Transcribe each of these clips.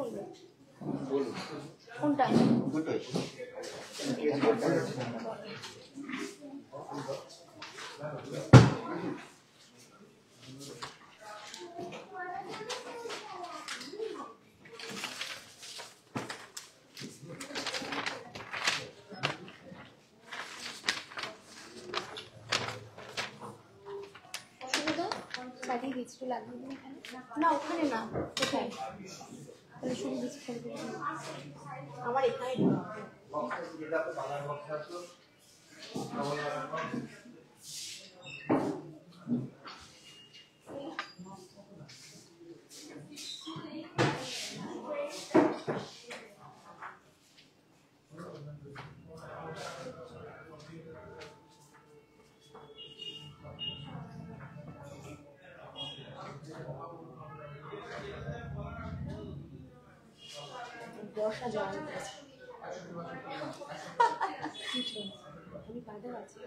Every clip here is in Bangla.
বলবে? কোনটা? দুটোই। চালিয়ে বীজটা লাগিয়ে দিন এখানে। না ওখানে না, কোথায়? তাহলে শুধু বীজ ফেলে দেবেন। আমার এখানে বর্ষা জল করেছে। আমি কাদের আছি?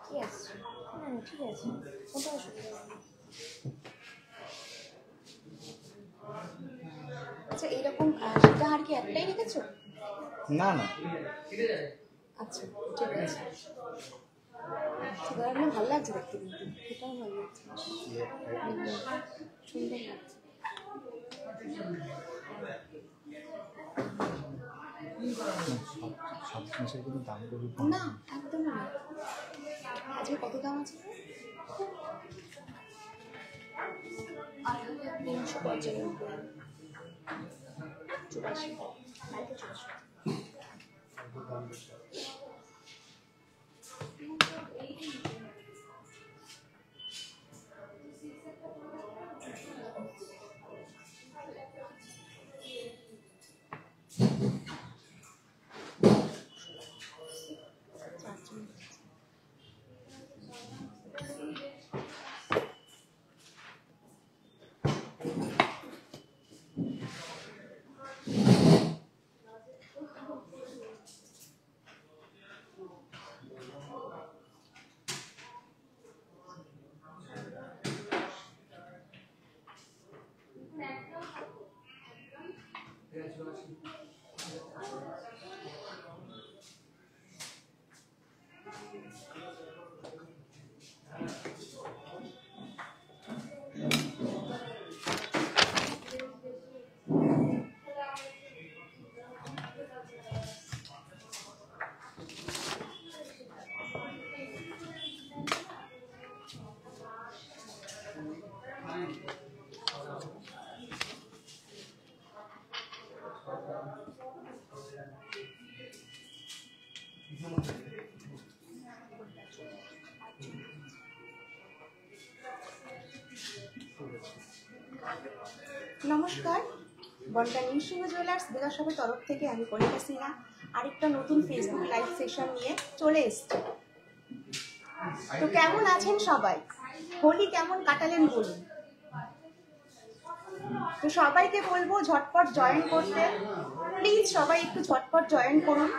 কি আসছে? ঠিক আছে, কোনটা অসুবিধা? আচ্ছা এইরকম সীতাহার কি একটাই রেখেছো? না না, আচ্ছা ঠিক আছে। সীতাহারগুলো ভালো লাগছে দেখতে, কিন্তু এটাও ভালো লাগছে, সুন্দর লাগছে। সব জিনিসের কিন্তু দাম না একদম না। আজকে কত দাম আছে? নমস্কার, বনগাঁ নিউ সিংহ জুয়েলার্স বিকাশসভার তরফ থেকে আমি কণিকা সিনহা আরেকটা নতুন ফেসবুক লাইভ সেশন নিয়ে চলে এসেছি। তো কেমন আছেন সবাই? হোলি কেমন কাটালেন বলুন? তো সবাইকে বলবো ঝটপট জয়েন করতে, প্লিজ সবাই একটু ঝটপট জয়েন করুন।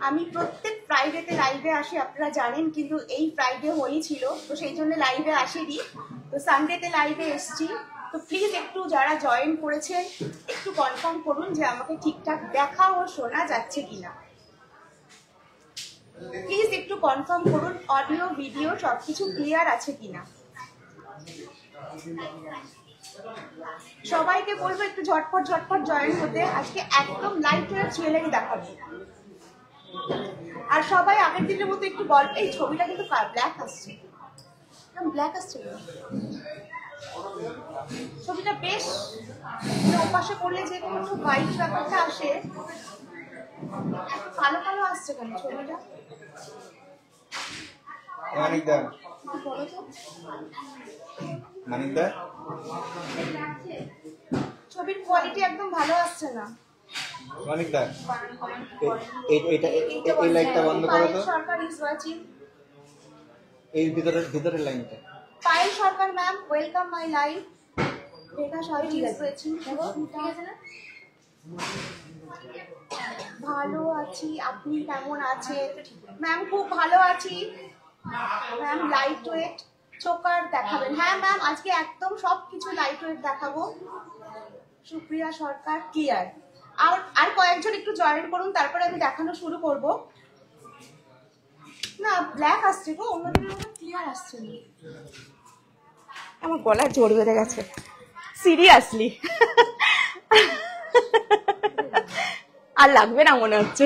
আমি প্রত্যেক ফ্রাইডেতে লাইভে আসি, আপনারা জানেন, কিন্তু এই ফ্রাইডে হোলি ছিল তো সেই জন্য লাইভে আসিনি, তো সানডেতে লাইভে এসছি। তো প্লিজ একটু যারা জয়েন করেছেন একটু কনফার্ম করুন যে আমাকে ঠিকঠাক দেখা ও শোনা যাচ্ছে কিনা। প্লিজ একটু কনফার্ম করুন অডিও ভিডিও সবকিছু ক্লিয়ার আছে কিনা। সবাইকে বলবো একটু ঝটপট ঝটপট জয়েন হতে। আজকে একদম লাইট ওয়েট জুয়েলারি দেখাবো। আর সবাই আগের দিনের মতো একটু বল, এই ছবিটা কিন্তু ব্ল্যাক আসছে, ব্ল্যাক আসছে, ছবিটা বেশ ওপাশে করলে যে একটু হোয়াইট ব্যাপারটা আসে, কালো কালো আসছে কেন ছবিটা? মানিকদা, বলো তো মানিকদা, ছবির কোয়ালিটি একদম ভালো আসছে না। মানিকদা, এই লাইটটা বন্ধ করো তো। সরকার ইজ ওয়াচিং। এই ভিতরের লাইনটা। পায়েল সরকার ম্যাম, ওয়েলকাম মাই লাইভ। এটা সবাই ঠিক আছে, দেখো ঠিক আছে না? ভালো আছি, আপনি কেমন আছেন? ম্যাম খুব ভালো আছি ম্যাম। লাইট ওয়েট চোকার দেখাবেন? হ্যাঁ ম্যাম, আজকে একদম সবকিছু লাইট ওয়েট দেখাবো। সুপ্রিয়া সরকার ক্লিয়ার। আর কয়েকজন একটু জয়েন করুন, তারপরে আমি দেখানো শুরু করব। না ব্ল্যাক আসছে গো, অন্যদিনের মতো ক্লিয়ার আসছে না। আমার গলার জোর বেড়ে গেছে সিরিয়াসলি। আর লাগবে না মনে হচ্ছে।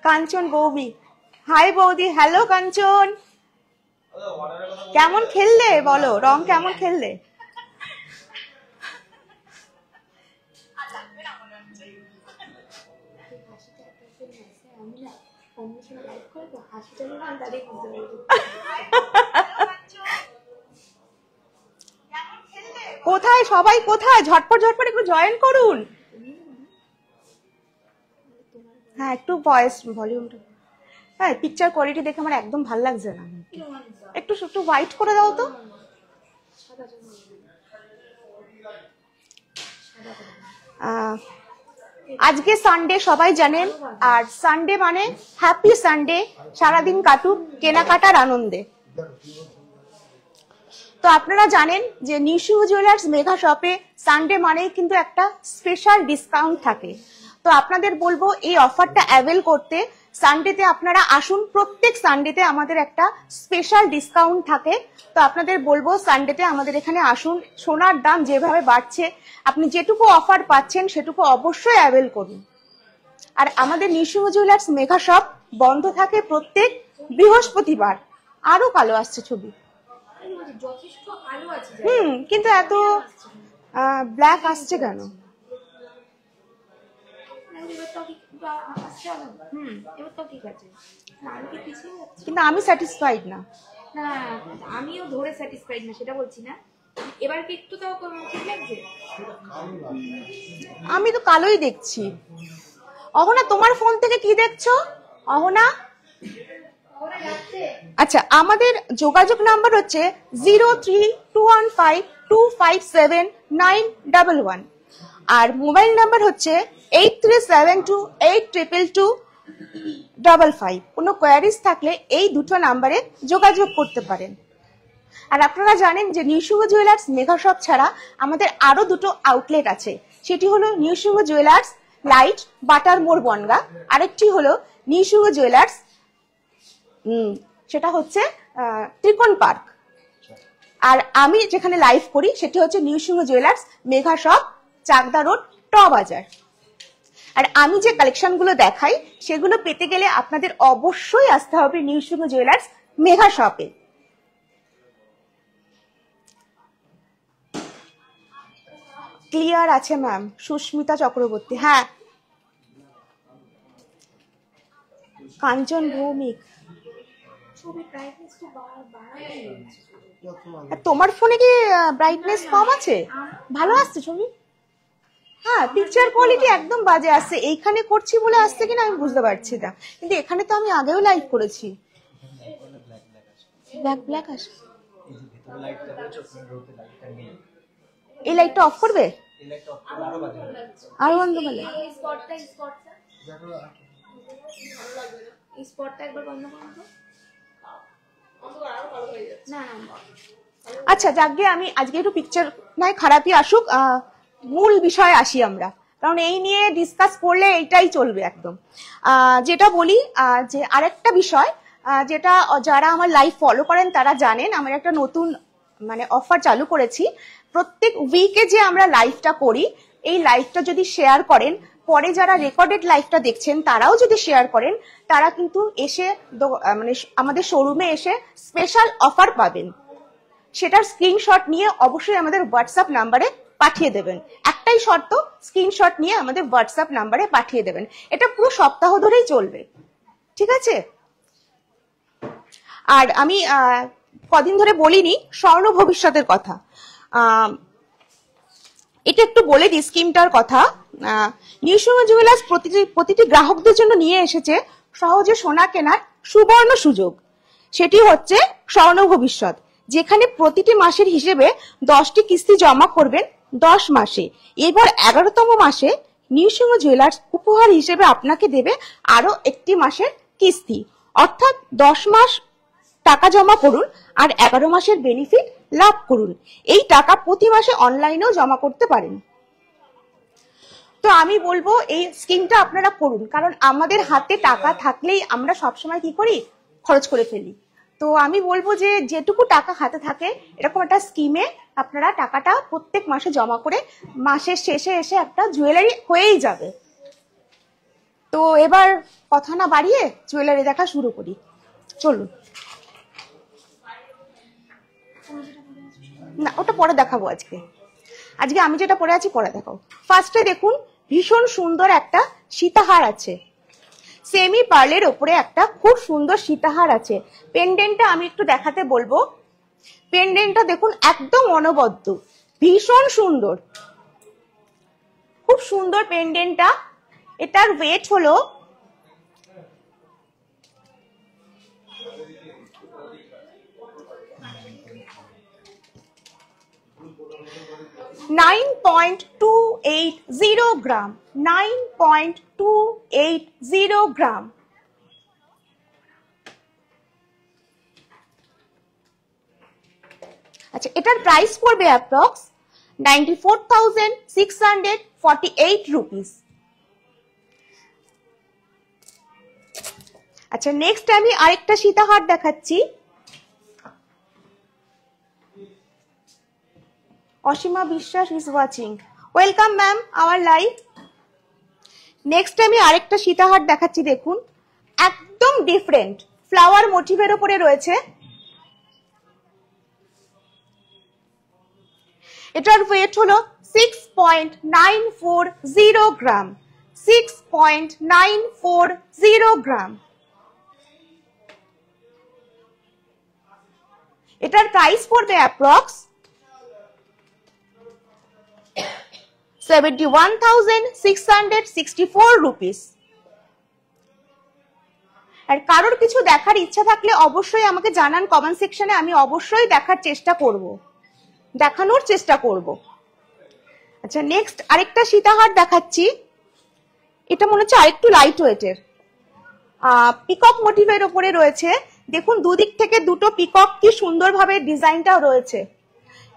কাঞ্চন বৌদি, হাই বৌদি। হ্যালো কাঞ্চন, কেমন খেললে বলো, রং কেমন খেললে? কোথায় সবাই, কোথায়? ঝটপট ঝটপট একটু জয়েন করুন। হ্যাঁ একটু ভয়েস ভলিউমটা, হ্যাঁ পিকচার কোয়ালিটি দেখে আমার একদম ভালো লাগছে না। একটু একটু হোয়াইট করে দাও তো। আজকে সানডে সবাই জানেন, আর সানডে মানে হ্যাপি সানডে, সারাদিন কাটুক কেনাকাটার আনন্দে। তো আপনারা জানেন যে নিশু জুয়েলার্স মেঘা শপে সানডে মানে কিন্তু একটা স্পেশাল ডিসকাউন্ট থাকে। তো আপনাদের বলবো এই অফারটা অ্যাভেল করতে সানডেতে আপনারা আসুন। প্রত্যেক সানডেতে আমাদের একটা স্পেশাল ডিসকাউন্ট থাকে। তো আপনাদের বলবো সানডেতে আমাদের এখানে আসুন। সোনার দাম যেভাবে বাড়ছে, আপনি যেটুকু অফার পাচ্ছেন সেটুকু অবশ্যই অ্যাভেল করুন। আর আমাদের নিশু জুয়েলার্স মেঘা শপ বন্ধ থাকে প্রত্যেক বৃহস্পতিবার। আরো কালো আসছে ছবি, কিন্তু এত ব্ল্যাক আসছে কেন? কিন্তু আমি স্যাটিসফাইড না। না আমিও ধরে স্যাটিসফাইড না, সেটা বলছি না। এবার কি একটু তাও ঠিক লাগছে? আমি তো কালোই দেখছি। অহনা তোমার ফোন থেকে কি দেখছো অহনা? আচ্ছা, আমাদের যোগাযোগ নাম্বার হচ্ছে 032152579111 আর মোবাইল নাম্বার হচ্ছে 8372822255। কোনো কোয়ারিজ থাকলে এই দুটো নাম্বারে যোগাযোগ করতে পারেন। আর আপনারা জানেন যে নিউ জুয়েলার্স মেঘা শপ ছাড়া আমাদের আরো দুটো আউটলেট আছে। সেটি হলো নিউ জুয়েলার্স লাইট বাটার মোড় বনগা, আরেকটি হলো নিউ জুয়েলার্স সেটা হচ্ছে ত্রিকোণ পার্ক। আর আমি যেখানে লাইভ করি সেটি হচ্ছে new jewellers Megha shop Chakdah road ট বাজার। আর আমি যে কালেকশনগুলো দেখাই সেগুলো পেতে গেলে আপনাদের অবশ্যই আসতে হবে নিউ জুয়েলার্স মেঘা শপে। ক্লিয়ার আছে ম্যাম। সুস্মিতা চক্রবর্তী, হ্যাঁ। কাঞ্চন ভৌমিক, তোমার ফোনে কি ব্রাইটনেস কম আছে? ভালো আসছে ছবি? হ্যাঁ পিকচার কোয়ালিটি একদম বাজে আসছে। এইখানে করছি বলে আসছে কিনা আমি বুঝতে পারছি না, কিন্তু এখানে তো আমি আগেও লাইভ করেছি। ব্ল্যাক ব্ল্যাক আসে। এই লাইটটা অফ করবে? আর বন্ধ করলে আচ্ছা যাকে আমি আজকে একটু পিকচার নাই খারাপই আসুক, মূল বিষয়ে আসি আমরা, কারণ এই নিয়ে ডিসকাস করলে এইটাই চলবে একদম। যেটা বলি যে আরেকটা বিষয় যেটা যারা আমার লাইভ ফলো করেন তারা জানেন, আমার একটা নতুন মানে অফার চালু করেছি। প্রত্যেক উইকে যে আমরা লাইভটা করি, এই লাইভটা যদি শেয়ার করেন, পরে যারা রেকর্ডেড লাইভটা দেখছেন তারাও যদি শেয়ার করেন, তারা কিন্তু এসে মানে আমাদের শোরুমে এসে স্পেশাল অফার পাবেন। সেটার স্ক্রিনশট নিয়ে অবশ্যই আমাদের হোয়াটসঅ্যাপ নাম্বারে পাঠিয়ে দেবেন। একটাই শর্ত, স্ক্রিনশট নিয়ে আমাদের হোয়াটসঅ্যাপ নাম্বারে পাঠিয়ে দেবেন। এটা পুরো সপ্তাহ ধরেই চলবে, ঠিক আছে? আর আমি কদিন ধরে বলিনি স্বর্ণ ভবিষ্যতের কথা, এটা একটু বলে দিই স্কিমটার কথা। নিউ জুয়েলার্স প্রতিটি গ্রাহকদের জন্য নিয়ে এসেছে সহজে সোনা কেনার সুবর্ণ সুযোগ। সেটি হচ্ছে স্বর্ণ ভবিষ্যৎ, যেখানে প্রতিটি মাসের হিসেবে 10টি কিস্তি জমা করবেন 10 মাসে। এবার 11তম মাসে নিউ সিংহ জুয়েলার্স উপহার হিসেবে আপনাকে দেবে আরো একটি মাসের কিস্তি, অর্থাৎ 10 মাস টাকা জমা করুন আর 11 মাসের বেনিফিট লাভ করুন। এই টাকা প্রতি মাসে অনলাইনেও জমা করতে পারেন। তো আমি বলবো এই স্কিমটা আপনারা করুন, কারণ আমাদের হাতে টাকা থাকলেই আমরা সবসময় কি করি, খরচ করে ফেলি। তো আমি বলবো যে যেটুকু টাকা হাতে থাকে এরকম একটা স্কিমে আপনারা টাকাটা প্রত্যেক মাসে জমা করে মাসের শেষে এসে একটা জুয়েলারি হয়েই যাবে। তো এবার কথা না বাড়িয়ে জুয়েলারি দেখা শুরু করি, চলুন। না, ওটা পরে দেখাবো। আজকে আমি যেটা পরে আছি পরে দেখাবো। ফার্স্টে দেখুন, ভীষণ সুন্দর একটা সীতাহার আছে, সেমি পার্লের ওপরে একটা খুব সুন্দর সীতাহার আছে। পেন্ডেন্টটা আমি একটু দেখাতে বলবো। পেন্ডেন্টটা দেখুন একদম অনবদ্য, ভীষণ সুন্দর, খুব সুন্দর পেন্ডেন্টটা। এটার ওয়েট হলো 9.280 গ্রাম, 9.280 গ্রাম। আচ্ছা, এটার প্রাইস পড়বে অ্যাপ্রক্স 94,648 রুপিস। আচ্ছা, নেক্সট আমি আরেকটা সীতাহার দেখাচ্ছি। অসীমা বিশ্বাস is watching, welcome ma'am our live. Next আমি আরেকটা সীতাহার দেখাচ্ছি, দেখুন একদম ডিফারেন্ট, ফ্লাওয়ার মোটিভের উপরে রয়েছে। এটার ওয়েট হলো 6.940 গ্রাম, 6.940 গ্রাম। এটার প্রাইস পড়বে অ্যাপ্রক্স 71,664 রুপিস। আর কারোর কিছু দেখার ইচ্ছা থাকলে অবশ্যই আমাকে জানান কমেন্ট সেকশনে, আমি অবশ্যই দেখানোর চেষ্টা করব। আচ্ছা, নেক্সট আরেকটা সীতাহার দেখাচ্ছি। এটা মনে হচ্ছে আরেকটু লাইট ওয়েটের, পিকক মোটিভের উপরে রয়েছে। দেখুন দুদিক থেকে দুটো পিকক, কি সুন্দরভাবে ডিজাইনটা রয়েছে।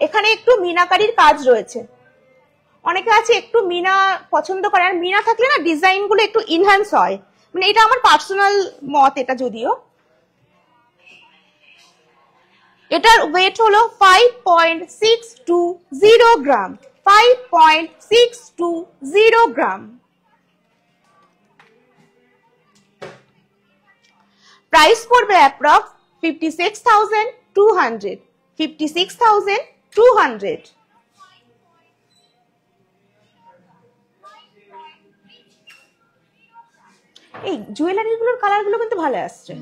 এখানে একটু মিনাকারির কাজ রয়েছে। অনেকে আছে একটু মিনা পছন্দ করে, আর মিনা থাকলে না ডিজাইন গুলো একটু ইনহ্যান্স হয়, মানে এটা আমার পার্সোনাল মত এটা যদিও। এটার ওয়েট হলো 5.620 গ্রাম, 5.620 গ্রাম। প্রাইস পড়বে অ্যাপ্রক্স 56,200, 56,200। এই জুয়েলারি গুলোর কালার গুলো কিন্তু ভালো আসছে।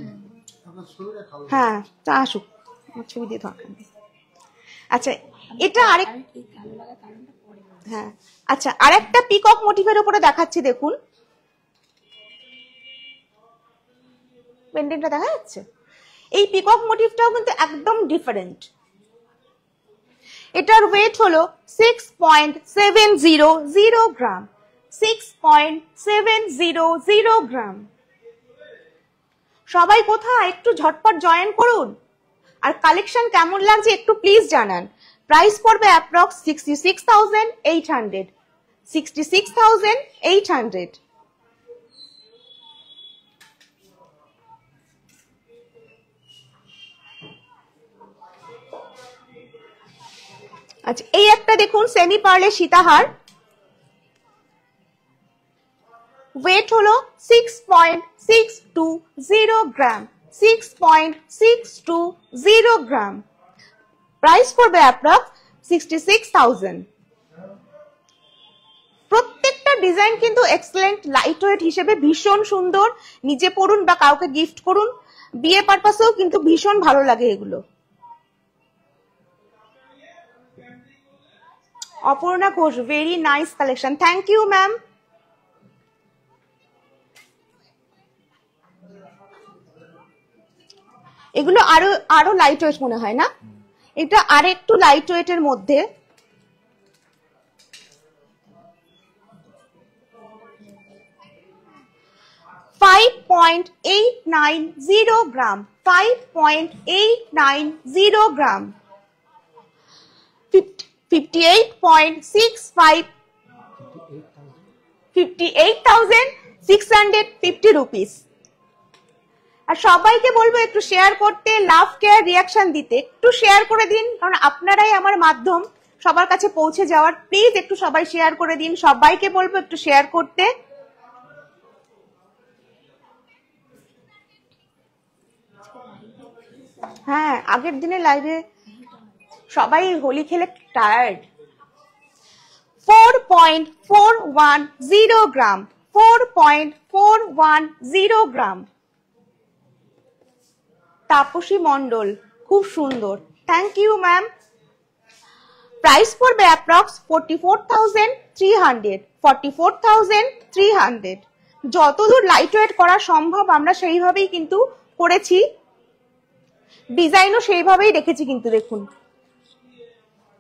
হ্যাঁ, তা আসুক, ছবি দিয়ে দরকার নেই। আচ্ছা, এটা আরেক, হ্যাঁ আচ্ছা, আরেকটা পিকক মোটিভের উপরে দেখাচ্ছি। দেখুন পেন্ডেন্টটা দেখা যাচ্ছে। এই পিকক মোটিভটাও কিন্তু একদম ডিফারেন্ট। এটার ওয়েট হলো 6.700 গ্রাম, 6.700 গ্রাম। সবাই কোথায়, একটু ঝটপট জয়েন করুন। আর কালেকশন কেমন লাগছে একটু প্লিজ জানান। প্রাইস পড়বে অ্যাপ্রক্স 66,800, 66,800। আচ্ছা, এই একটা দেখুন সেমি পার্লের সীতাহার, ওয়েট হলো 6.620 গ্রাম, 6.620 গ্রাম। প্রাইস পড়বে অ্যাপ্রক্স 66,000। প্রত্যেকটা ডিজাইন কিন্তু এক্সেলেন্ট, লাইট ওয়েট হিসেবে ভীষণ সুন্দর। নিজে পরুন বা কাউকে গিফট করুন, বিয়ে পারপাসেও কিন্তু ভীষণ ভালো লাগে এগুলো। Aparna Ghosh, very nice collection, thank you ma'am. এগুলো আরো লাইট ওয়েট মনে হয় না? এটা আরেকটু লাইট ওয়েটের মধ্যে, 5.890 গ্রাম, 5.890 গ্রাম, 58,650 রুপিস। আর সবাইকে বলবো একটু শেয়ার করতে, লাভ কেয়ার রিয়াকশন দিতে, একটু শেয়ার করে দিন, কারণ আপনারাই আমার মাধ্যম সবার কাছে পৌঁছে যাওয়ার। প্লিজ একটু সবাই শেয়ার করে দিন, সবাইকে বলবো একটু শেয়ার করতে। হ্যাঁ, আগের দিনে লাইভে সবাই হোলি খেলে টায়ার্ড। 4.410 গ্রাম, 4.410 গ্রাম। তাপসী মন্ডল, খুব সুন্দর, থ্যাংক ইউ ম্যাম। প্রাইস পড়বে অ্যাপ্রক্স 44,300, 44,300। যতদূর লাইট ওয়েট করা সম্ভব আমরা সেইভাবেই কিন্তু করেছি, ডিজাইনও সেইভাবেই রেখেছি কিন্তু দেখুন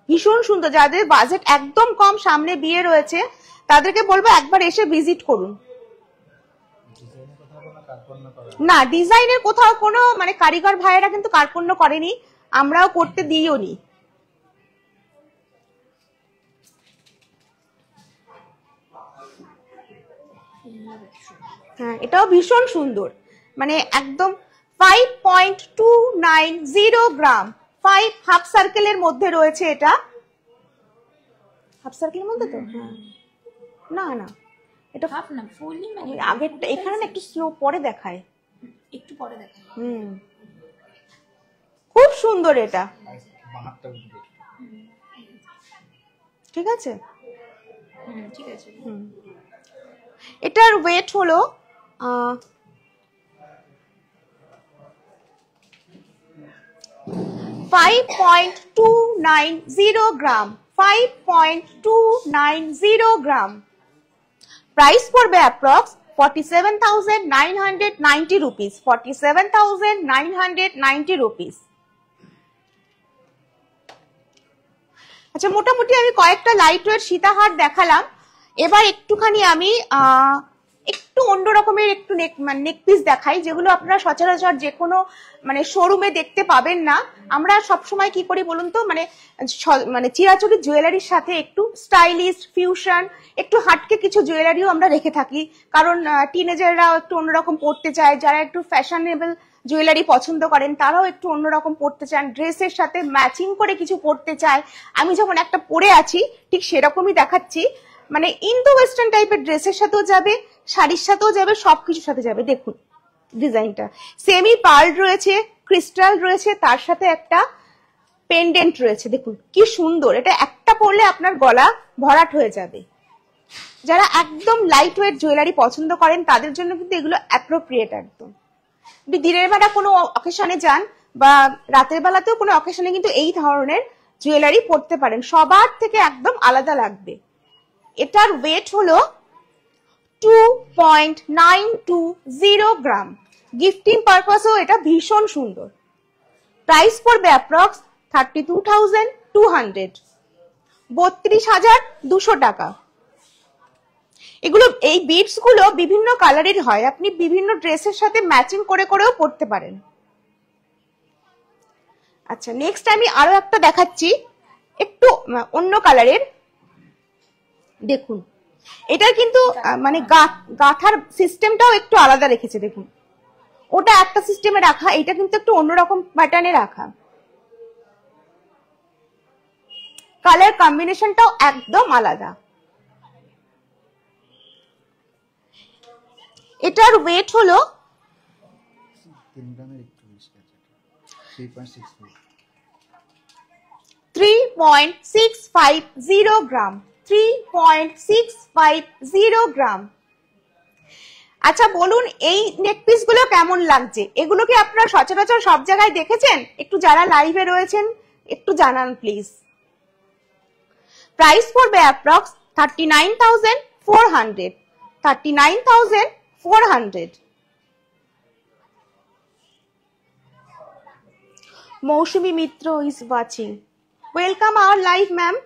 ভীষণ সুন্দর। যাদের বাজেট একদম কম, সামনে বিয়ে রয়েছে, তাদেরকে বলবো একবার এসে ভিজিট করুন। না, ডিজাইনের কোথাও কোনো মানে কারিগর ভাইয়েরা কিন্তু কার্পণ্য করেনি, আমরাও করতে দিইও নি। হ্যাঁ, এটাও ভীষণ সুন্দর, মানে একদম 5.290 গ্রাম, 5 হাফ সার্কেলের মধ্যে রয়েছে। এটা হাফ সার্কেলের মধ্যে তো, না না এটা হাফ না, ফুললি মানে আগেরটা এখানে একটু স্লো পরে দেখায়, একটু পরে দেখাই। খুব সুন্দর এটা, ঠিক আছে। ঠিক আছে। এটার ওয়েট হলো 5.290 গ্রাম, 5.290 গ্রাম। প্রাইস পড়বে অ্যাপ্রক্স 47,990 রুপিস, 47,990 রুপিস। আচ্ছা, মোটামুটি আমি কয়েকটা লাইট ওয়েট সীতাহার দেখালাম। এবার একটুখানি আমি একটু অন্য রকমের একটু নেক পিস দেখাই, যেগুলো আপনারা সচরাচর যে কোনো মানে শোরুমে দেখতে পাবেন না। আমরা সবসময় কি করি বলুন তো, মানে চিরাচরিত জুয়েলারির সাথে একটু স্টাইলিশ ফিউশন, একটু হাটকে কিছু জুয়েলারিও আমরা রেখে থাকি, কারণ টিনেজাররাও একটু অন্যরকম পড়তে চায়। যারা একটু ফ্যাশনেবল জুয়েলারি পছন্দ করেন তারাও একটু অন্যরকম পড়তে চান, ড্রেসের সাথে ম্যাচিং করে কিছু পড়তে চায়। আমি যেমন একটা পরে আছি ঠিক সেরকমই দেখাচ্ছি, মানে ইন্দো ওয়েস্টার্ন টাইপের ড্রেসের সাথেও যাবে, শাড়ির সাথেও যাবে, সবকিছুর সাথে যাবে। দেখুন ডিজাইনটা সেমি পার্ল রয়েছে, ক্রিস্টাল রয়েছে, তার সাথে একটা পেন্ডেন্ট রয়েছে। দেখুন কি সুন্দর, এটা একটা পরলে আপনার গলা ভরাট হয়ে যাবে। যারা একদম লাইট ওয়েট জুয়েলারি পছন্দ করেন তাদের জন্য কিন্তু এগুলো অ্যাপ্রোপ্রিয়েট একদম। দিনের বেলা কোনো অকেশনে যান বা রাতের বেলাতেও কোনো অকেশনে কিন্তু এই ধরনের জুয়েলারি পরতে পারেন, সবার থেকে একদম আলাদা লাগবে। এটার ওয়েট হলো 2.920 গ্রাম। গিফটিং পারপাসেও এটা ভীষণ সুন্দর। প্রাইস পড়বে অ্যাপ্রক্স 32,200, 32,200 টাকা। এগুলো, এই বিডস গুলো বিভিন্ন কালারের হয়, আপনি বিভিন্ন ড্রেসের সাথে ম্যাচিং করে করেও পরতে পারেন। আচ্ছা, নেক্সট আমি আরো একটা দেখাচ্ছি একটু অন্য কালারের। দেখুন এটার কিন্তু মানে গাঁথার সিস্টেমটাও একটু আলাদা রেখেছে। দেখুন ওটা একটা সিস্টেমে রাখা, এটা কিন্তু একটু অন্যরকম প্যাটার্নে রাখা। কালার কম্বিনেশনটাও একদম আলাদা। এটার ওয়েট হলো 3.650 গ্রাম, 3.650 গ্রাম। আচ্ছা বলুন এই নেক পিস গুলো কেমন লাগছে? এগুলো কি আপনারা সচরাচর সব জায়গায় দেখেছেন? একটু যারা লাইভে রয়েছেন একটু জানান প্লিজ। প্রাইস পড়বে approx 39,400, 39,400। Mousumi Mitra is watching, welcome our live ma'am.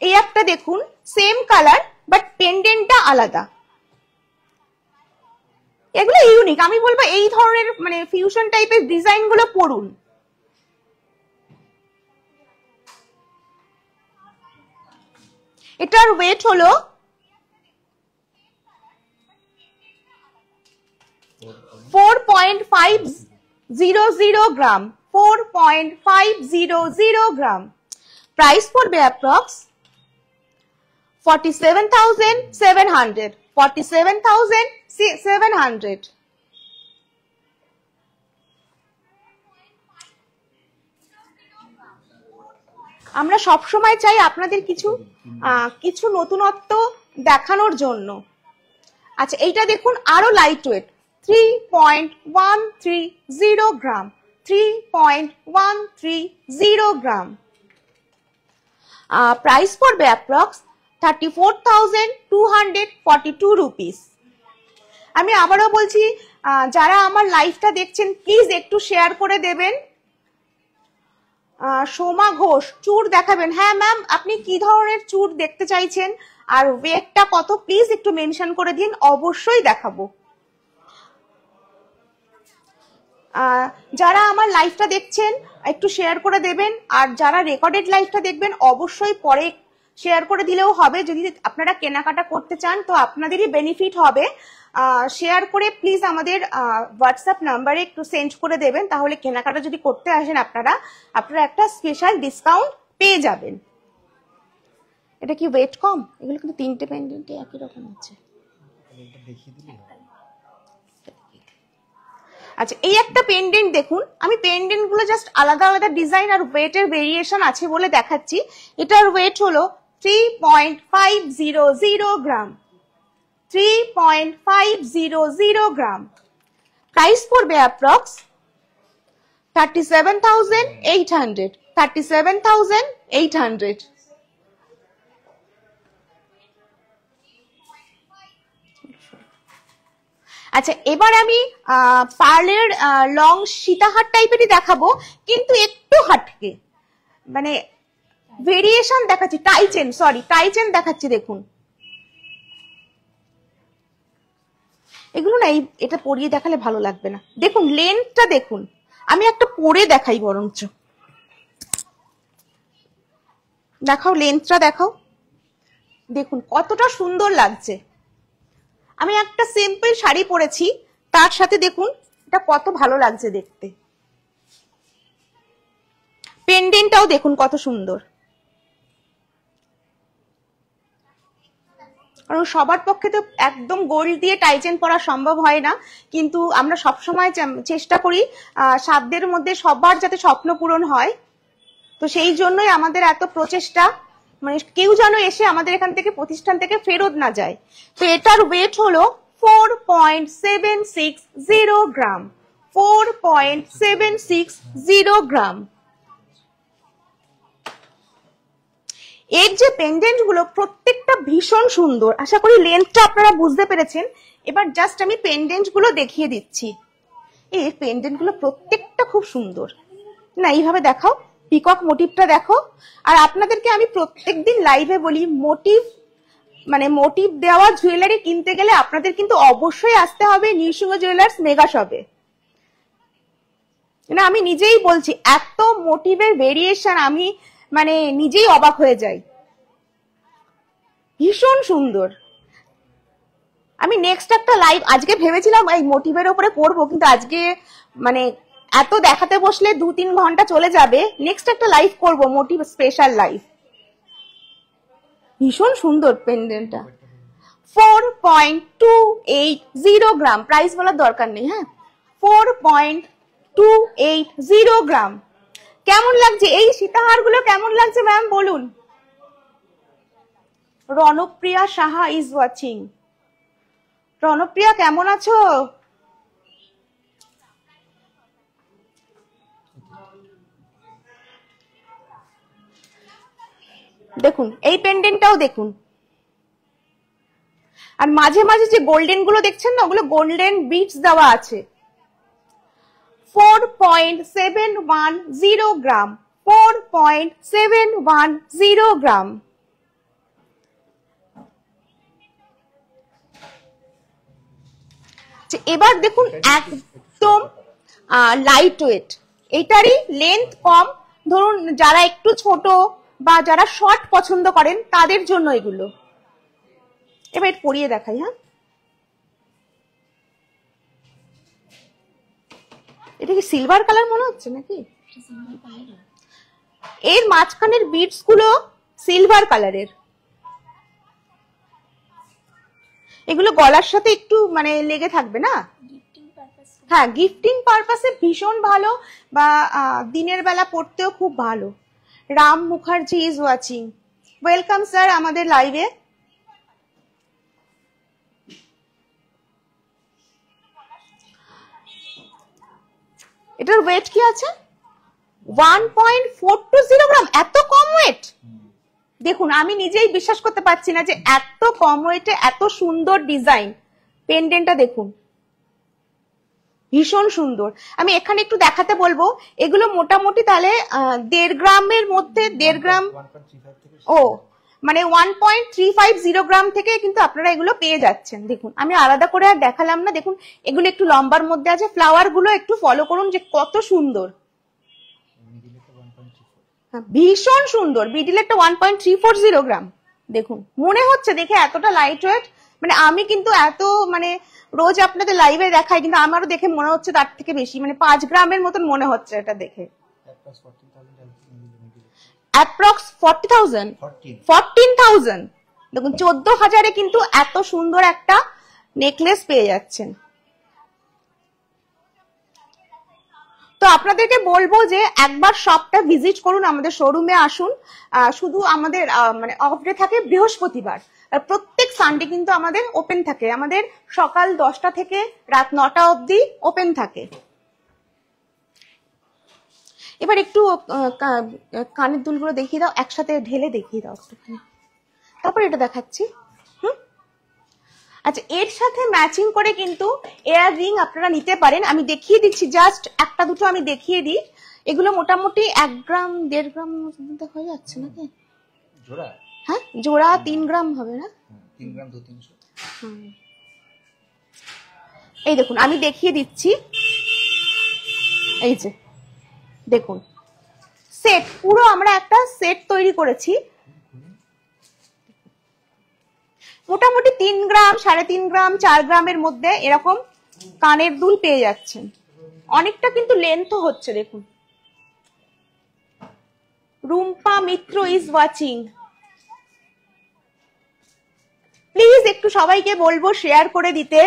এই একটা দেখুন, সেম কালার বাট পেন্ডেন্টটা আলাদা। এগুলো ইউনিক, আমি বলবো এই ধরনের মানে ফিউশন টাইপের ডিজাইন গুলো পড়ুন। এটার ওয়েট হলো 4.500 গ্রাম, 4.500 গ্রাম। প্রাইস পড়বে অ্যাপ্রক্স 47,700, 47,700। আমরা সব সময় চাই আপনাদের কিছু নতুনত্ব দেখানোর জন্য। আচ্ছা, এইটা দেখুন, আরো লাইট ওয়েট, 3.130 গ্রাম, 3.130 গ্রাম। প্রাইস পড়বে অ্যাপ্রক্স 34,242 রুপিস। আমি আবারও বলছি, যারা আমার লাইভটা দেখছেন প্লিজ একটু শেয়ার করে দেবেন। সোমা ঘোষ, চুর দেখাবেন? হ্যাঁ ম্যাম, আপনি কি ধরনের চুর দেখতে চাইছেন আর ওয়েটটা কত প্লিজ একটু মেনশন করে দিন, অবশ্যই দেখাবো। যারা আমার লাইভটা দেখছেন একটু শেয়ার করে দেবেন, আর যারা রেকর্ডেড লাইভটা দেখবেন অবশ্যই পরে শেয়ার করে দিলেও হবে। যদি আপনারা কেনাকাটা করতে চান তো আপনাদেরই বেনিফিট হবে। শেয়ার করে প্লিজ আমাদের হোয়াটসঅ্যাপ নাম্বারে একটু সেন্ড করে দেবেন, তাহলে কেনাকাটা যদি করতে আসেন আপনারা একটা স্পেশাল ডিসকাউন্ট পেয়ে যাবেন। এটা কি ওয়েট কম? এগুলো কিন্তু তিনটে পেন্ডেন্টে একই রকম আছে। আচ্ছা, এই একটা পেন্ডেন্ট দেখুন, আমি পেন্ডেন্ট গুলো জাস্ট আলাদা আলাদা ডিজাইন আর ওয়েটের ভেরিয়েশন আছে বলে দেখাচ্ছি। এটার ওয়েট হলো 3.500 গ্রাম, 3.500 গ্রাম। প্রাইস পড়বে অ্যাপ্রক্স 37,800, 37,800। আচ্ছা, এবার আমি পার্লের লং সীতাহার টাইপেরই দেখাবো, কিন্তু একটু হাটকে, মানে ভেরিয়েশন দেখাচ্ছি। টাইচেন দেখাচ্ছি। দেখুন এগুলো না, এটা পরিয়ে দেখালে ভালো লাগবে না। দেখুন লেন্থটা দেখুন, আমি একটা পরে দেখাই বরঞ্চ। দেখাও, লেন্থটা দেখাও, দেখুন কতটা সুন্দর লাগছে। আমি একটা সিম্পল শাড়ি পরেছি, তার সাথে দেখুন এটা কত ভালো লাগছে দেখতে। পেন্ডেন্টটাও দেখুন কত সুন্দর। কারণ সবার পক্ষে তো একদম গোল্ড দিয়ে টাইচেন পরা সম্ভব হয় না, কিন্তু আমরা সবসময় চেষ্টা করি সাধ্যের মধ্যে সবার যাতে স্বপ্ন পূরণ হয়। তো সেই জন্যই আমাদের এত প্রচেষ্টা, মানে কেউ যেন এসে আমাদের এখান থেকে প্রতিষ্ঠান থেকে ফেরত না যায়। তো এটার ওয়েট হলো 4.760 গ্রাম, 4.760 গ্রাম। এর যে পেন্ডেন্ট গুলো প্রত্যেকটা ভীষণ সুন্দর, আশা করি লেন্থটা আপনারা বুঝতে পেরেছেন। এবার জাস্ট আমি পেন্ডেন্ট গুলো দেখিয়ে দিচ্ছি। এই পেন্ডেন্ট গুলো প্রত্যেকটা খুব সুন্দর না, এইভাবে দেখাও, পিকক মোটিভটা দেখো। আর আপনাদেরকে আমি প্রত্যেকদিন লাইভে বলি, মোটিভ দেওয়া জুয়েলারি কিনতে গেলে আপনাদের কিন্তু অবশ্যই আসতে হবে নৃসিংহ জুয়েলার্স মেগা শপে। না, আমি নিজেই বলছি, এত মোটিভের ভেরিয়েশন আমি মানে নিজেই অবাক হয়ে যাই, ভীষণ সুন্দর। আমি নেক্সট একটা লাইভ আজকে ভেবেছিলাম এই মোটিভের উপরে করবো, কিন্তু আজকে মানে এত দেখাতে বসলে 2-3 ঘন্টা চলে যাবে। নেক্সট একটা লাইভ করব, মোটিভ স্পেশাল লাইভ। ভীষণ সুন্দর পেন্ডেন্টটা। 4.280 গ্রাম, প্রাইস বলার দরকার নেই। হ্যাঁ, 4.280 গ্রাম। কেমন লাগছে এই সীতাহার গুলো? কেমন লাগছে ম্যাম বলুন? রণপ্রিয়া সাহা ইজ ওয়াচিং। রণপ্রিয়া কেমন আছো? দেখুন এই পেন্ডেন্টটাও দেখুন, আর মাঝে মাঝে যে গোল্ডেন গুলো দেখছেন না, ওগুলো গোল্ডেন বিটস দেওয়া আছে। 4.710 গ্রাম, 4.710 গ্রাম। এবার দেখুন একদম লাইট ওয়েট, এটারই লেন্থ কম, ধরুন যারা একটু ছোট বা যারা শর্ট পছন্দ করেন তাদের জন্য এগুলো। এবার পরিয়ে দেখাই। হ্যাঁ, এটা কি সিলভার কালার মনে হচ্ছে নাকি? এর মাঝখানের বিটস গুলো সিলভার কালারের, এগুলো গলার সাথে একটু মানে লেগে থাকবে না? হ্যাঁ, গিফটিং পারপাসে ভীষণ ভালো, বা দিনের বেলা পড়তেও খুব ভালো। Ram Mukherjee is watching, welcome sir আমাদের লাইভে। এটার ওয়েট কি আছে? 1.420 গ্রাম। এত কম ওয়েট! দেখুন, আমি নিজেই বিশ্বাস করতে পারছি না যে এত কম ওয়েটে এত সুন্দর ডিজাইন। পেন্ডেন্টটা দেখুন, ভীষণ সুন্দর। আমি এখানে একটু দেখাতে বলবো, এগুলো মোটামুটি তাহলে 1.5 গ্রামের মধ্যে, 1.5 গ্রাম, ও মানে 1.350 গ্রাম থেকে কিন্তু আপনারা এগুলো পেয়ে যাচ্ছেন। দেখুন, আমি আলাদা করে আর দেখালাম না। দেখুন, এগুলো একটু লম্বার মধ্যে আছে, ফ্লাওয়ার গুলো একটু ফলো করুন যে কত সুন্দর, ভীষণ সুন্দর। বিডিলেটটা 1.340 গ্রাম। দেখুন, মনে হচ্ছে দেখে এতটা লাইট ওয়েট, মানে আমি কিন্তু এত মানে রোজ আপনাদের লাইভে দেখাই, কিন্তু আমারও দেখে মনে হচ্ছে তার থেকে বেশি, মানে 5 গ্রামের মতন মনে হচ্ছে এটা দেখে। অ্যাপ্রক্স 14,000। দেখুন, 14,000-এ কিন্তু এত সুন্দর একটা নেকলেস পেয়ে যাচ্ছেন। তো আপনাদেরকে বলবো যে একবার শপটা ভিজিট করুন, আমাদের শোরুমে আসুন। শুধু আমাদের মানে অফ ডে থাকে বৃহস্পতিবার, আর প্রত্যেক সানডে কিন্তু আমাদের ওপেন থাকে। আমাদের সকাল 10টা থেকে রাত 9টা অবধি ওপেন থাকে। এবার একটু কানের দুলগুলো দেখিয়ে দাও, একসাথে ঢেলে দেখিয়ে দাও একটুখানি, তারপর এটা দেখাচ্ছি। আচ্ছা, এর সাথে ম্যাচিং করে কিন্তু এয়ার রিং আপনারা নিতে পারেন। আমি দেখিয়ে দিচ্ছি, জাস্ট একটা দুটো আমি দেখিয়ে দিই। এগুলো মোটামুটি 1 গ্রাম 1.5 গ্রাম মধ্যে হয়ে যাচ্ছে নাকি জোড়া? হ্যাঁ, জোড়া 3 গ্রাম হবে না? 3 গ্রাম 2-300। এই দেখুন, আমি দেখিয়ে দিচ্ছি। এই যে দেখুন, সেট, পুরো আমরা একটা সেট তৈরি করেছি। মোটামুটি 3 গ্রাম, 3.5 গ্রাম, 4 গ্রামের মধ্যে এরকম কানের দুল পেয়ে যাচ্ছেন। অনেকটা কিন্তু লেন্থও হচ্ছে। দেখুন, রুম্পা মিত্র ইজ ওয়াচিং। প্লিজ একটু সবাইকে বলবো শেয়ার করে দিতে।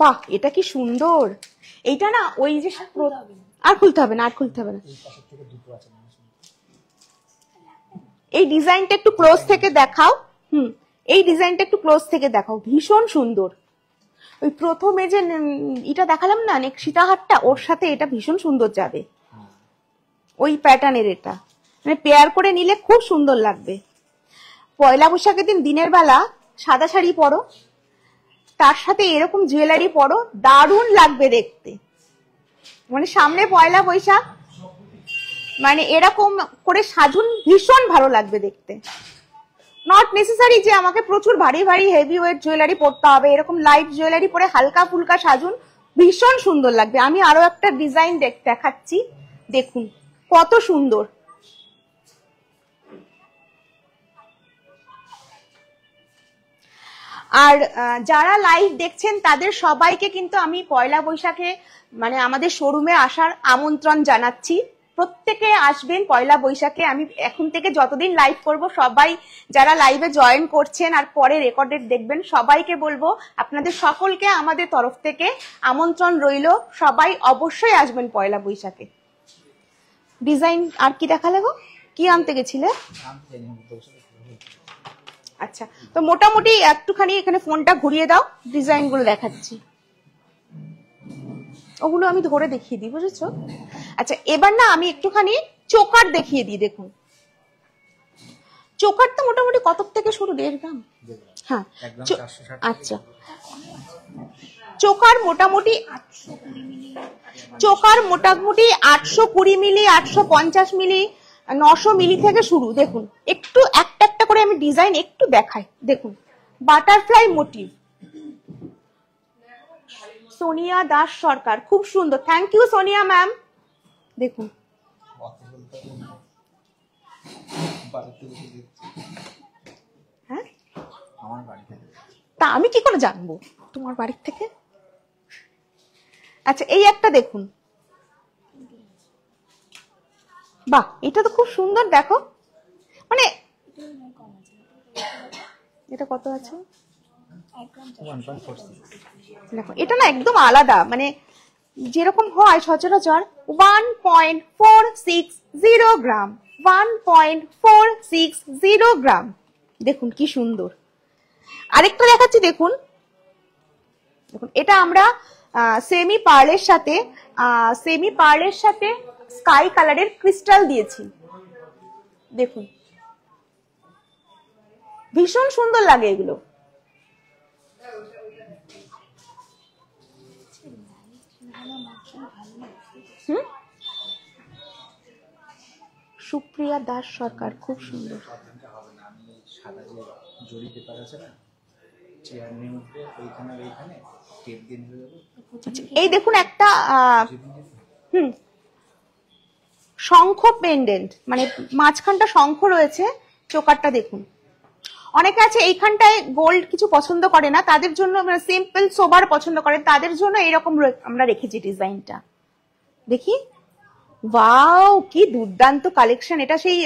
বাহ, এটা কি সুন্দর! এইটা না ওই যে আর খুলতে হবে না, আর খুলতে হবে না। এই ডিজাইনটা একটু ক্লোজ থেকে দেখাও। এই ডিজাইনটা একটু ক্লোজ থেকে দেখাও, ভীষণ সুন্দর। ওই প্রথমে যে এটা দেখালাম না সীতাহারটা, ওর সাথে এটা ভীষণ সুন্দর যাবে। ওই প্যাটার্নের এটা মানে পেয়ার করে নিলে খুব সুন্দর লাগবে। পয়লা বৈশাখের দিন দিনের বেলা সাদা শাড়ি পরো, তার সাথে এরকম জুয়েলারি পরো, দারুণ লাগবে দেখতে। মানে সামনে পয়লা বৈশাখ, মানে এরকম করে সাজুন, ভীষণ ভালো লাগবে দেখতে। নট নেসেসারি যে আমাকে প্রচুর ভারী ভারী হেভি ওয়েট জুয়েলারি পরতে হবে, এরকম লাইট জুয়েলারি পরে হালকা ফুলকা সাজুন, ভীষণ সুন্দর লাগবে। আমি আরো একটা ডিজাইন দেখাচ্ছি, দেখুন কত সুন্দর। আর যারা লাইভ দেখছেন তাদের সবাইকে কিন্তু আমি পয়লা বৈশাখে মানে আমাদের শোরুমে আসার আমন্ত্রণ জানাচ্ছি। প্রত্যেকে আসবেন পয়লা বৈশাখে। আমি এখন থেকে যতদিন লাইভ করব, সবাই যারা লাইভে জয়েন করছেন আর পরে রেকর্ডেড দেখবেন, সবাইকে বলবো আপনাদের সকলকে আমাদের তরফ থেকে আমন্ত্রণ রইল। সবাই অবশ্যই আসবেন পয়লা বৈশাখে। ডিজাইন আর কি দেখালে গো? কি আনতে গেছিলে? আচ্ছা, তো মোটামুটি একটুখানি এখানে ফোনটা ঘুরিয়ে দাও, ডিজাইন গুলো দেখাচ্ছি। ওগুলো আমি ধরে দেখিয়ে দিই, বুঝেছো? আচ্ছা, এবার না আমি একটুখানি চোকার দেখিয়ে দিই। দেখুন, চোকারটা মোটামুটি কত থেকে শুরু? 1.5 গ্রাম। হ্যাঁ একদম 460। আচ্ছা, চোকার মোটামুটি 820 মিলি, 850 মিলি, 900 মিলি থেকে শুরু। দেখুন একটু একটা একটা করে আমি ডিজাইন একটু দেখাই। দেখুন বাটারফ্লাই মোটিভ, সোনিয়া দাস সরকার, খুব সুন্দর। Thank you Sonia ma'am. দেখুন হ্যাঁ, আমার বাড়ি থেকে। তা আমি কি করে জানবো তোমার বাড়ির থেকে? আচ্ছা এই একটা দেখুন, বাহ এটা তো খুব সুন্দর। দেখো মানে এটা কত আছে? 1.46। দেখো এটা না একদম আলাদা, মানে যেরকম হয় সচরাচর 1.460 গ্রাম, 1.460 গ্রাম। দেখুন কি সুন্দর। আরেকটা দেখাচ্ছি, দেখুন দেখুন এটা আমরা সেমি পার্লের সাথে স্কাই কালারের ক্রিস্টাল দিয়েছি। দেখুন ভীষণ সুন্দর লাগে এগুলো। সুপ্রিয়া দাস সরকার, খুব সুন্দর। আমি সাদা যে জরি পেপার আছে না, চেয়ারের মধ্যে ওইখানে টেপ দিয়ে নিয়ে যাবো। এই দেখুন একটা শঙ্খ পেন্ডেন্ট, মানে মাঝখানটা শঙ্খ রয়েছে, চোকারটা দেখুন। অনেকে আছে এইখানটায় গোল্ড কিছু পছন্দ করে না, তাদের জন্য সিম্পল সোবার পছন্দ করে, তাদের জন্য এরকম আমরা রেখেছি ডিজাইনটা। দেখি ওয়াও কি দুর্দান্ত কালেকশন। এটা সেই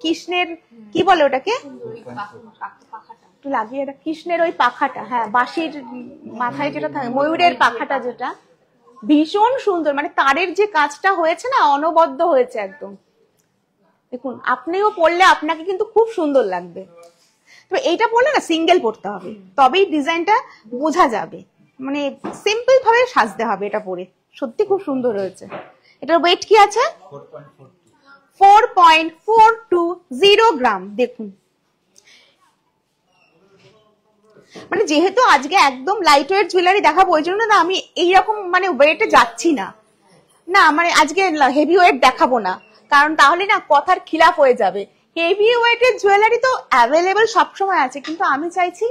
কৃষ্ণের কি বলে ওটাকে, একটু লাগিয়ে, এটা কৃষ্ণের ওই পাখাটা, হ্যাঁ বাঁশির মাথায় যেটা থাকে, ময়ূরের পাখাটা, যেটা ভীষণ সুন্দর। মানে তারের যে কাজটা হয়েছে না, অনবদ্য হয়েছে একদম। দেখুন আপনিও পরলে আপনাকে কিন্তু খুব সুন্দর লাগবে। তো এইটা পরলে না সিঙ্গেল পরতে হবে, তবেই ডিজাইনটা বোঝা যাবে। মানে সিম্পল ভাবে সাজতে হবে এটা পরে। সত্যি খুব সুন্দর হয়েছে। এটার ওয়েট কি আছে? 4.420 গ্রাম। দেখুন মানে যেহেতু আজকে একদম লাইট ওয়েট জুয়েলারি দেখাবো, ওই জন্য না আমি এইরকম মানে ওয়েটে যাচ্ছি না, মানে আজকে হেভি ওয়েট দেখাবো না, কারণ তাহলে না কথার খিলাফ হয়ে যাবে। হেভি ওয়েটের জুয়েলারি তো অ্যাভেলেবেল সবসময় আছে, কিন্তু আমি চাইছি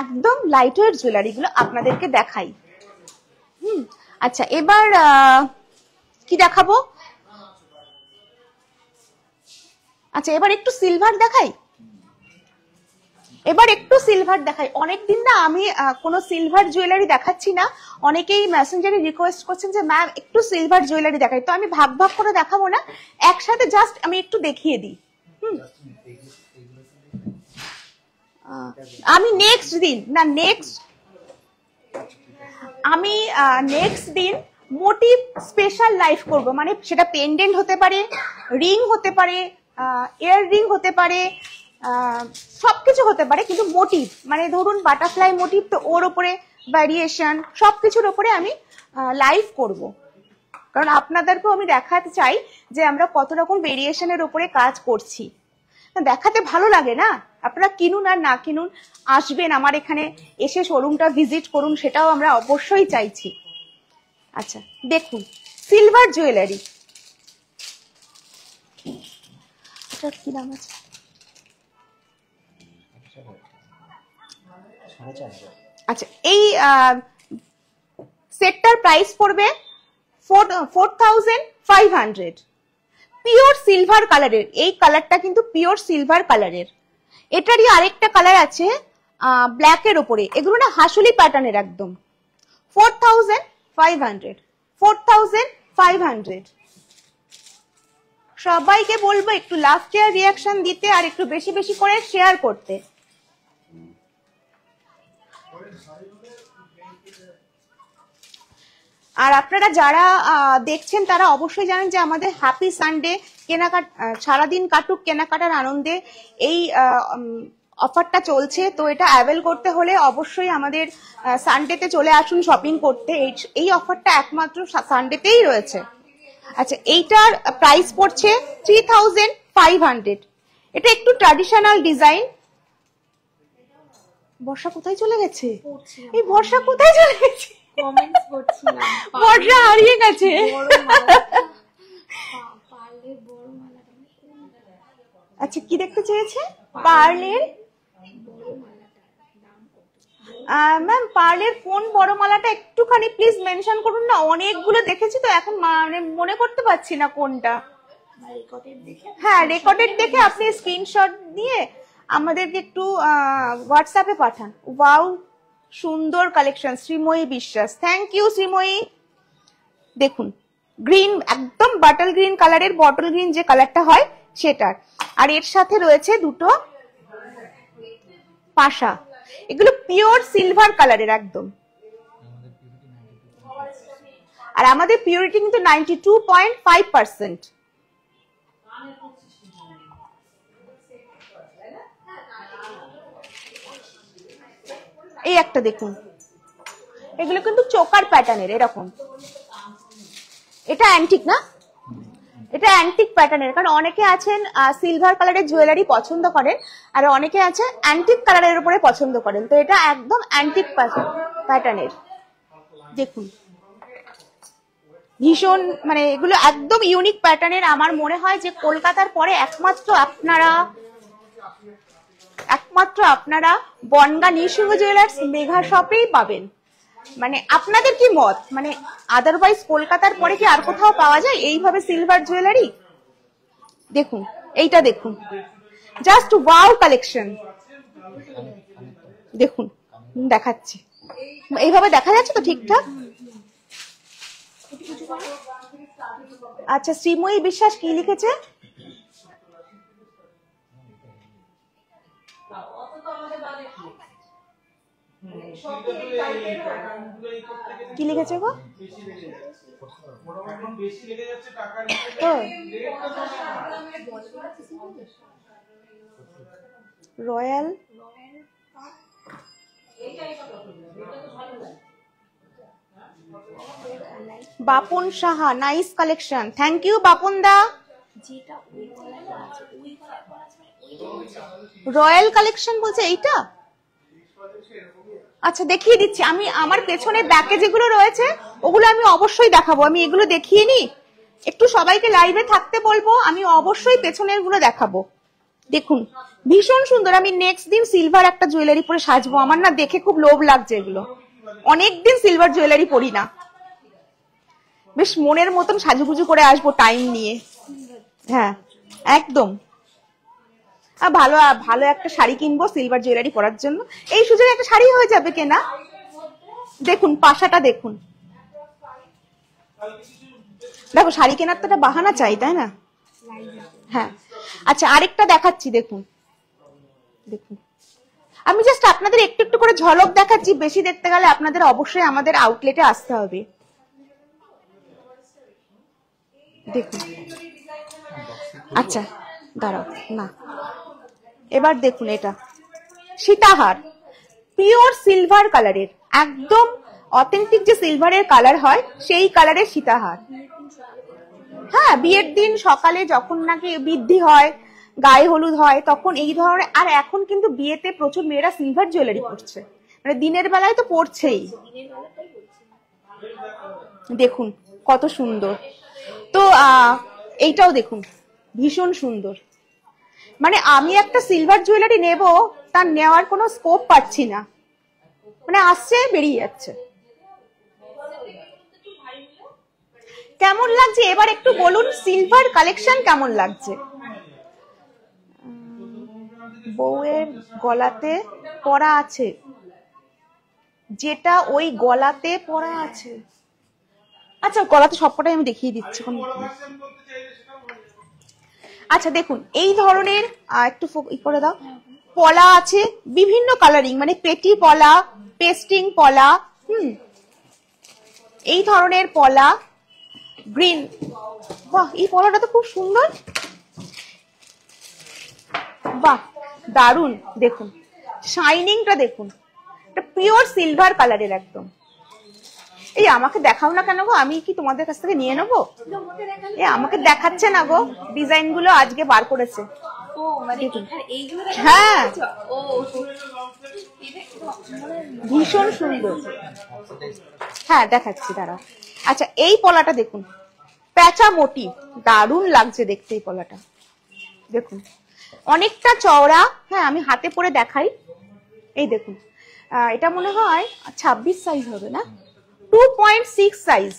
একদম লাইট ওয়েট জুয়েলারি গুলো আপনাদেরকে দেখাই। আচ্ছা এবার কি দেখাবো? আচ্ছা এবার একটু সিলভার দেখাই। অনেকদিন না আমি কোনো সিলভার জুয়েলারি দেখাচ্ছি না। অনেকেই মেসেঞ্জারে রিকোয়েস্ট করছেন যে ম্যাম একটু সিলভার জুয়েলারি দেখাই, তো আমি ভাগ ভাগ করে দেখাবো না, একসাথে জাস্ট আমি একটু দেখিয়ে দিই। আমি নেক্সট দিন মোটিভ স্পেশাল লাইভ করব। মানে সেটা পেন্ডেন্ট হতে পারে, রিং হতে পারে, ইয়ার রিং হতে পারে, সবকিছু হতে পারে, কিন্তু মোটিভ মানে ধরুন বাটারফ্লাই মোটিভ, তো ওর উপরে ভ্যারিয়েশন সবকিছুর উপরে আমি লাইভ করব। কারণ আপনাদেরকেও আমি দেখাতে চাই যে আমরা কত রকম ভেরিয়েশনের উপরে কাজ করছি। দেখাতে ভালো লাগে না? আপনারা কিনুন আর না কিনুন, আসবেন আমার এখানে, এসে শোরুমটা ভিজিট করুন, সেটাও আমরা অবশ্যই চাইছি। আচ্ছা দেখুন সিলভার জুয়েলারি, কি দাম আছে? 4,500। আচ্ছা এই সেটটার প্রাইস পড়বে 4,500। পিওর সিলভার কালারের, এই কালারটা কিন্তু পিওর সিলভার কালারের। এটারই আরেকটা কালার আছে ব্ল্যাকের ওপরে, এগুলো না হাসুলি প্যাটার্নের একদম। 4,500। সবাইকে বলবো একটু লাভ শেয়ার রিয়াকশন দিতে, আর একটু বেশি বেশি করে শেয়ার করতে। আর আপনারা যারা দেখছেন তারা অবশ্যই জানেন যে আমাদের হ্যাপি সানডে কেনাকাটা, সারাদিন কাটুক কেনাকাটার আনন্দে এই অফারটা চলছে। তো এটা অ্যাভেল করতে হলে অবশ্যই আমাদের সানডেতে চলে আসুন শপিং করতে। এই অফারটা একমাত্র সানডেতেই রয়েছে। আচ্ছা এইটার প্রাইস পড়ছে 3,500। এটা একটু ট্র্যাডিশনাল ডিজাইন। বর্ষা কোথায় চলে গেছে? পড়ছিলাম, এই বর্ষা কোথায় চলে গেছে? কমেন্টস করছিলাম। বর্ষা হারিয়ে গেছে। পার্লের বড় মালাটা আচ্ছা কি দেখতে চেয়েছে? পার্লের ম্যাম, পার্লের কোন বড় মালাটা একটুখানি প্লিজ মেনশন করুন না, অনেকগুলো দেখেছি তো এখন মানে মনে করতে পারছি না কোনটা। রেকর্ডেড দেখে হ্যাঁ, রেকর্ডেড দেখে আপনি স্ক্রিনশট দিয়ে আমাদেরকে একটু হোয়াটসঅ্যাপে পাঠান। ওয়াও, সুন্দর কালেকশন শ্রীময়ী বিশ্বাস, থ্যাংক ইউ শ্রীময়ী। দেখুন গ্রিন, একদম বাটল গ্রিন কালারের, বটল গ্রিন যে কালারটা হয় সেটার, আর এর সাথে রয়েছে দুটো পাশা। এগুলো পিওর সিলভার কালারের একদম, আর আমাদের পিউরিটি কিন্তু 92.5%। এই একটা দেখুন, এগুলো কিন্তু চোকার প্যাটার্নের এরকম। এটা অ্যান্টিক না, এটা অ্যান্টিক প্যাটার্নের, কারণ অনেকে আছেন সিলভার কালারের জুয়েলারি পছন্দ করেন, আর অনেকে আছে অ্যান্টিক কালারের উপরে পছন্দ করেন, তো এটা একদম অ্যান্টিক প্যাটার্নের। দেখুন ভীষণ, মানে এগুলো একদম ইউনিক প্যাটার্নের। আমার মনে হয় যে কলকাতার পরে একমাত্র আপনারা বনগাঁ নৃসিংহ জুয়েলার্স মেঘা শপেই পাবেন। মানে আপনাদের কি মত, মানে আদারওয়াইজ কলকাতার পরে কি আর কোথাও পাওয়া যায় এইভাবে সিলভার জুয়েলারি? দেখুন এইটা দেখুন, জাস্ট ওয়াও কালেকশন। দেখুন দেখাচ্ছি, এইভাবে দেখা যাচ্ছে তো ঠিকঠাক? আচ্ছা শ্রীময়ী বিশ্বাস কি লিখেছে? কি লিখেছে গো? Royal Bapan Saha, nice collection, thank you Bapan da. Royal collection বলছে এইটা? আচ্ছা দেখিয়ে দিচ্ছি আমি, আমার পেছনে ব্যাকে যেগুলো রয়েছে ওগুলো আমি অবশ্যই দেখাবো। আমি এগুলো দেখিয়ে নি, একটু সবাইকে লাইভে থাকতে বলবো, আমি অবশ্যই পেছনের গুলো দেখাবো। দেখুন ভীষণ সুন্দর। আমি নেক্সট দিন সিলভার একটা জুয়েলারি পরে সাজবো, আমার না দেখে খুব লোভ লাগছে এগুলো। অনেকদিন সিলভার জুয়েলারি পরি না, বেশ মনের মতন সাজুগুজু করে আসবো টাইম নিয়ে। হ্যাঁ একদম, ভালো ভালো একটা শাড়ি কিনবো সিলভার জুয়েলারি পরার জন্য, এই সুযোগে একটা শাড়ি হয়ে যাবে কেনা। দেখুন পাশাটা দেখুন, দেখো শাড়ি কেনার তো একটা বাহানা চাই, তাই না? হ্যাঁ আচ্ছা আরেকটা দেখাচ্ছি, দেখুন দেখুন, আমি জাস্ট আপনাদের একটু একটু করে ঝলক দেখাচ্ছি, বেশি দেখতে গেলে আপনাদের অবশ্যই আমাদের আউটলেটে আসতে হবে। দেখুন আচ্ছা দাঁড়াও না, এবার দেখুন এটা সীতাহার, পিওর সিলভার কালারের, একদম অথেন্টিক যে সিলভারের কালার হয় সেই কালারের সীতাহার। হ্যাঁ বিয়ের দিন সকালে যখন নাকি বৃদ্ধি হয়, গায়ে হলুদ হয়, তখন এই ধরনের। আর এখন কিন্তু বিয়েতে প্রচুর মেয়েরা সিলভার জুয়েলারি পরছে, মানে দিনের বেলায় তো পরছেই। দেখুন কত সুন্দর। তো এইটাও দেখুন ভীষণ সুন্দর। মানে আমি একটা সিলভার জুয়েলারি নেব, তার নেওয়ার কোনো স্কোপ পাচ্ছি না, মানে আসছে বেরিয়ে যাচ্ছে। কেমন লাগছে এবার একটু বলুন, সিলভার কালেকশন কেমন লাগছে? বউয়ের গলাতে পরা আছে, যেটা ওই গলাতে পরা আছে। আচ্ছা গলাতে সবকটাই আমি দেখিয়ে দিচ্ছি। আচ্ছা দেখুন এই ধরনের একটু করে দাও, পলা আছে বিভিন্ন কালারিং, মানে পেটি পলা, পেস্টিং পলা, এই ধরনের পলা, গ্রিন। বাহ এই পলাটা তো খুব সুন্দর, বাহ দারুন। দেখুন শাইনিংটা দেখুন, এটা পিওর সিলভার কালারের একদম। এই আমাকে দেখাও না কেন গো, আমি কি তোমাদের কাছ থেকে নিয়ে নেবো? আমাকে দেখাচ্ছে না গো, ডিজাইন গুলো আজকে বার করেছে। ও মানে এখানে এইগুলো হ্যাঁ ও এটা মানে ভীষণ সুন্দর। হ্যাঁ দেখাচ্ছি দাঁড়াও। আচ্ছা এই পলাটা দেখুন, প্যাঁচা মোটিভ, দারুণ লাগছে দেখতে এই পলাটা। দেখুন অনেকটা চওড়া। হ্যাঁ আমি হাতে পরে দেখাই, এই দেখুন এটা মনে হয় 26 সাইজ হবে না, 2.6 সাইজ।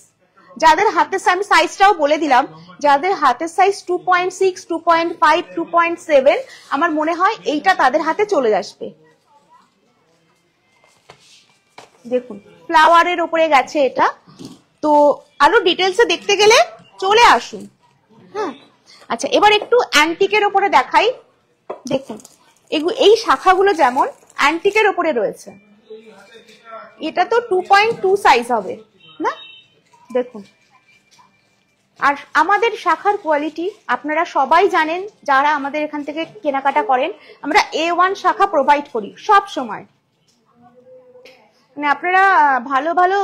যাদের হাতের আমি সাইজটাও বলে দিলাম, যাদের হাতের সাইজ 2.6, 2.5, 2.7 আমার মনে হয় এইটা তাদের হাতে চলে আসবে। দেখুন ফ্লাওয়ারের উপরে গেছে এটা। তো আরো ডিটেলসে দেখতে গেলে চলে আসুন। হ্যাঁ আচ্ছা এবার একটু অ্যান্টিকের উপরে দেখাই। দেখুন এই শাখাগুলো যেমন অ্যান্টিকের উপরে রয়েছে, এটা তো 2.2 সাইজ হবে না। দেখুন আর আমাদের শাখার কোয়ালিটি আপনারা সবাই জানেন, যারা আমাদের এখান থেকে কেনাকাটা করেন, আমরা A1 শাখা প্রোভাইড করি সব সময়। মানে আপনারা ভালো ভালো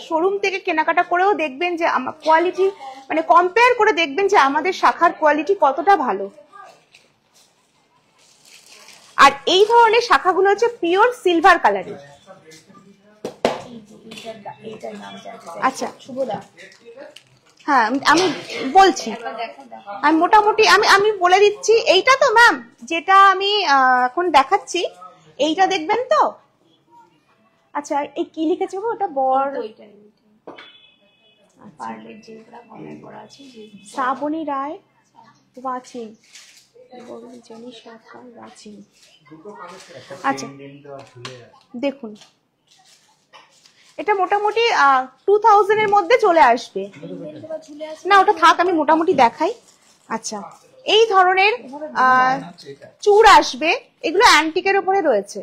শোরুম থেকে কেনাকাটা করেও দেখবেন যে কোয়ালিটি, মানে কম্পেয়ার করে দেখবেন যে আমাদের শাখার কোয়ালিটি কতটা ভালো। আর এই ধরনের শাখাগুলো হচ্ছে পিওর সিলভার কালারের। এইটার নাম জানতে চাই। আচ্ছা শুভদা, হ্যাঁ আমি বলছি, আমি মোটামুটি আমি বলে দিচ্ছি। এইটা তো ম্যাম যেটা আমি এখন দেখাচ্ছি, এইটা দেখবেন তো। আচ্ছা এই কি লিখেছে গো, ওটা বর ওইটাই পার্লের যেগুলা কমেন্ট করা আছে শ্রাবণী রায় ওয়াচিং, জনি সরকার ওয়াচিং। আচ্ছা দেখুন এটা মোটামুটি 2000 এর মধ্যে চলে আসবে না, ওটা থাক আমি মোটামুটি দেখাই। আচ্ছা এই ধরনের চূড় আসবে, এগুলো অ্যান্টিকের উপরে রয়েছে।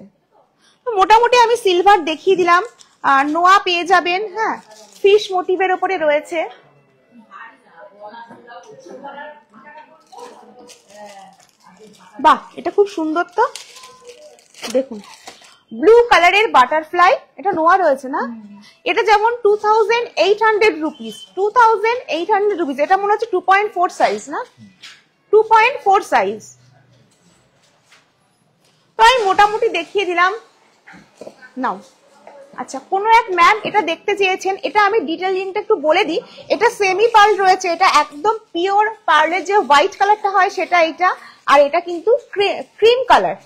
মোটামুটি আমি সিলভার দেখিয়ে দিলাম, নোয়া পেয়ে যাবেন। হ্যাঁ ফিশ মোটিভের উপরে রয়েছে। বাহ এটা খুব সুন্দর তো। দেখুন ব্লু কালারের বাটারফ্লাই, এটা নোয়া রয়েছে না। এটা যেমন 2800 রুপিস, 2800 রুপিস। এটা মনে হচ্ছে 2.4 সাইজ না, 2.4 সাইজ। তো আমি মোটামুটি দেখিয়ে দিলাম। নাও আচ্ছা কোনো এক ম্যাম এটা দেখতে চেয়েছেন, এটা আমি ডিটেইলিংটা একটু বলে দিই। এটা সেমি পার্ল রয়েছে, এটা একদম পিওর পার্লের যে হোয়াইট কালারটা হয় সেটা এটা, আর এটা কিন্তু ক্রিম কালার,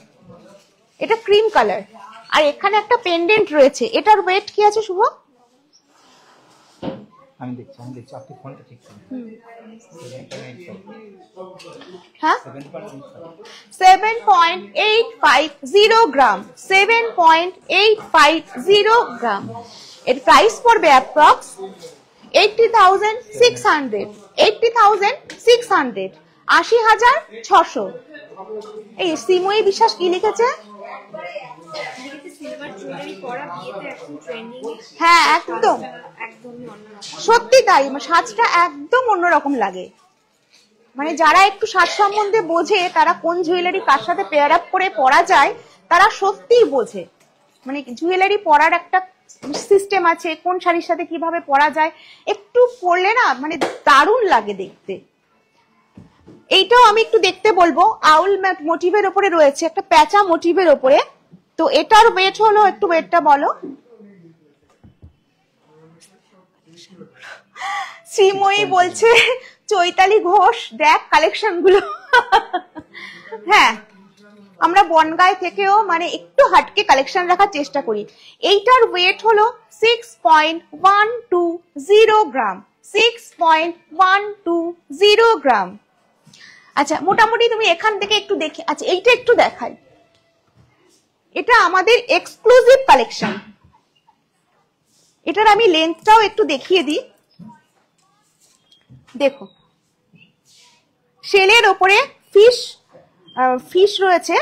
এটা ক্রিম কালার। আর এখানে একটা পেন্ডেন্ট রয়েছে, এটার ওয়েট কি আছে শুভ? আমি দেখছি আপনি ফোনটা ঠিক করুন। হ্যাঁ 7.850 গ্রাম, 7.850 গ্রাম। এর প্রাইস পড়বে অ্যাপ্রক্স 80,600, 80,600, 80,600। এই সিময়ী বিশ্বাস কি লিখেছে? সিলভার জুয়েলারি পরা বিয়েতে এখন ট্রেন্ডিং। হ্যাঁ একদম একদমই অন্যরকম, সত্যি তাই, সাজটা একদম অন্যরকম লাগে। মানে যারা একটু সাজ সম্বন্ধে বোঝে, তারা কোন জুয়েলারি কার সাথে পেয়ার আপ করে পরা যায় তারা সত্যিই বোঝে। মানে জুয়েলারি পরার একটা সিস্টেম আছে, কোন শাড়ির সাথে কিভাবে পরা যায়, একটু পরলে না মানে দারুণ লাগে দেখতে। এইটাও আমি একটু দেখতে বলবো, আউল মোটিভের ওপরে রয়েছে, একটা প্যাঁচা মোটিভের ওপরে। তো এটার ওয়েট হলো, একটু ওয়েটটা বলো। শ্রীময়ী বলছে চৈতালি ঘোষ দেখ কালেকশন গুলো। হ্যাঁ আমরা বনগাঁয় থেকেও মানে একটু হাটকে কালেকশন রাখার চেষ্টা করি। এইটার ওয়েট হলো 6.120 গ্রাম, 6.120 গ্রাম। আচ্ছা মোটামুটি তুমি এখান থেকে একটু দেখে, আচ্ছা এইটা একটু দেখাই। এটা আমাদের এক্সক্লুসিভ কালেকশন। এটার আমি লেন্থটাও একটু দেখিয়ে দিই। দেখো শেলের ওপরে ফিশ রয়েছে,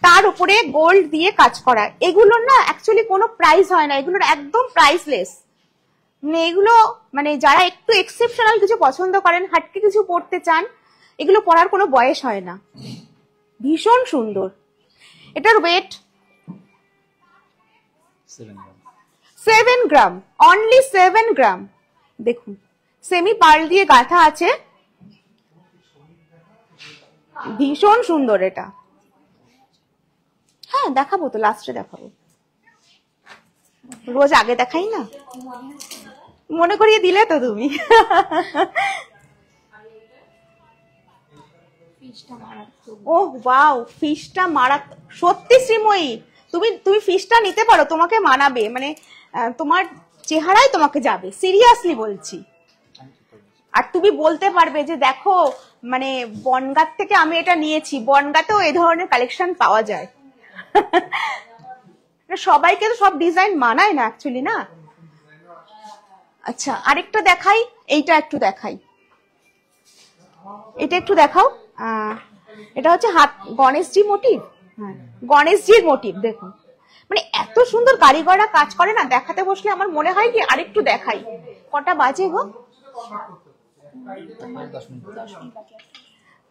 তার উপরে গোল্ড দিয়ে কাজ করা। এগুলোর না অ্যাকচুয়ালি কোনো প্রাইস হয় না, এগুলোর একদম প্রাইসলেস। মানে এগুলো মানে যারা একটু এক্সেপশনাল কিছু পছন্দ করেন, হাটকে কিছু পড়তে চান, এগুলো পরার কোনো বয়স হয় না। ভীষণ সুন্দর। এটার ওয়েট 7 গ্রাম, অনলি 7 গ্রাম। দেখুন সেমি পার্ল দিয়ে গাঁথা আছে। ভীষণ সুন্দর এটা। হ্যাঁ দেখাবো তো, লাস্টে দেখাবো, রোজ আগে দেখাই না, মনে করিয়ে দিলে তো তুমি। ও ওয়াও, ফিশটা মারাত্মক সত্যি শ্রীময়ী, তুমি তুমি ফিশটা নিতে পারো, তোমাকে মানাবে, মানে তোমার চেহারায় তোমাকে যাবে, সিরিয়াসলি বলছি। আর তুমি বলতে পারবে যে দেখো মানে বনগাঁ থেকে আমি এটা নিয়েছি, বনগাঁতেও এই ধরনের কালেকশন পাওয়া যায়। সবাইকে তো সব ডিজাইন মানায় না অ্যাকচুয়ালি না। আচ্ছা আরেকটা দেখাই, এইটা একটু দেখাই, এটা একটু দেখাও। এটা হচ্ছে হাত গণেশজি মোটিভ, হ্যাঁ গণেশজির মোটিভ। দেখুন মানে এত সুন্দর কারিগররা কাজ করে না, দেখাতে বসলে আমার মনে হয় কি আরেকটু দেখাই। কটা বাজে গো?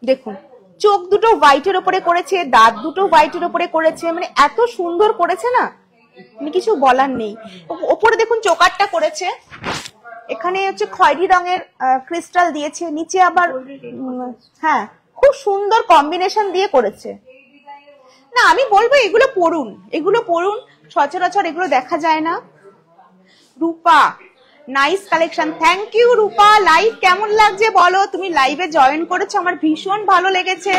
দেখুন চোখ দুটো হোয়াইটের উপরে করেছে, দাঁত দুটো হোয়াইটের উপরে করেছে, মানে এত সুন্দর করেছে না, মানে কিছু বলার নেই। ওপরে দেখুন চোকারটা করেছে, এখানে হচ্ছে খয়েরি রঙের ক্রিস্টাল দিয়েছে, নিচে আবার হ্যাঁ খুব সুন্দর কম্বিনেশন দিয়ে করেছে। না আমি বলবো এগুলো পড়ুন, এগুলো পড়ুন, সচরাচর এগুলো দেখা যায় না। Rupa nice collection, thank you Rupa. Live কেমন লাগছে বলো, তুমি লাইভে জয়েন করেছো, আমার ভীষণ ভালো লেগেছে।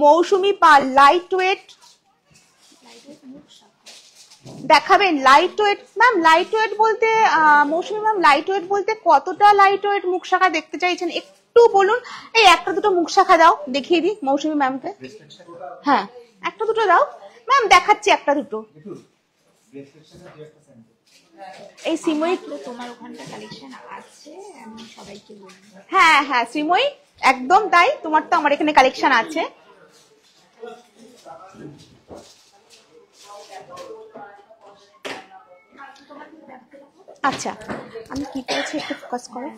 মৌসুমী পাল লাইট ওয়েট দেখাবেন, light weight ma'am, light weight বলতে মৌসুমী ম্যাম লাইট ওয়েট বলতে কতটা লাইট ওয়েট মুখ শাখা দেখতে চাইছেন একটু বলুন। এই একটা দুটো মুখ শাখা দাও, দেখিয়ে দিই মৌসুমী ম্যামকে। হ্যাঁ একটা দুটো দাও ম্যাম, দেখাচ্ছি একটা দুটো। এই শ্রীময়ী তোমার ওখানটা কালেকশন আছে, আমি সবাইকে বলবো। হ্যাঁ হ্যাঁ শ্রীময়ী একদম তাই, তোমার তো আমার এখানে কালেকশন আছে। আচ্ছা আমি কি করেছি একটু ফোকাস করো।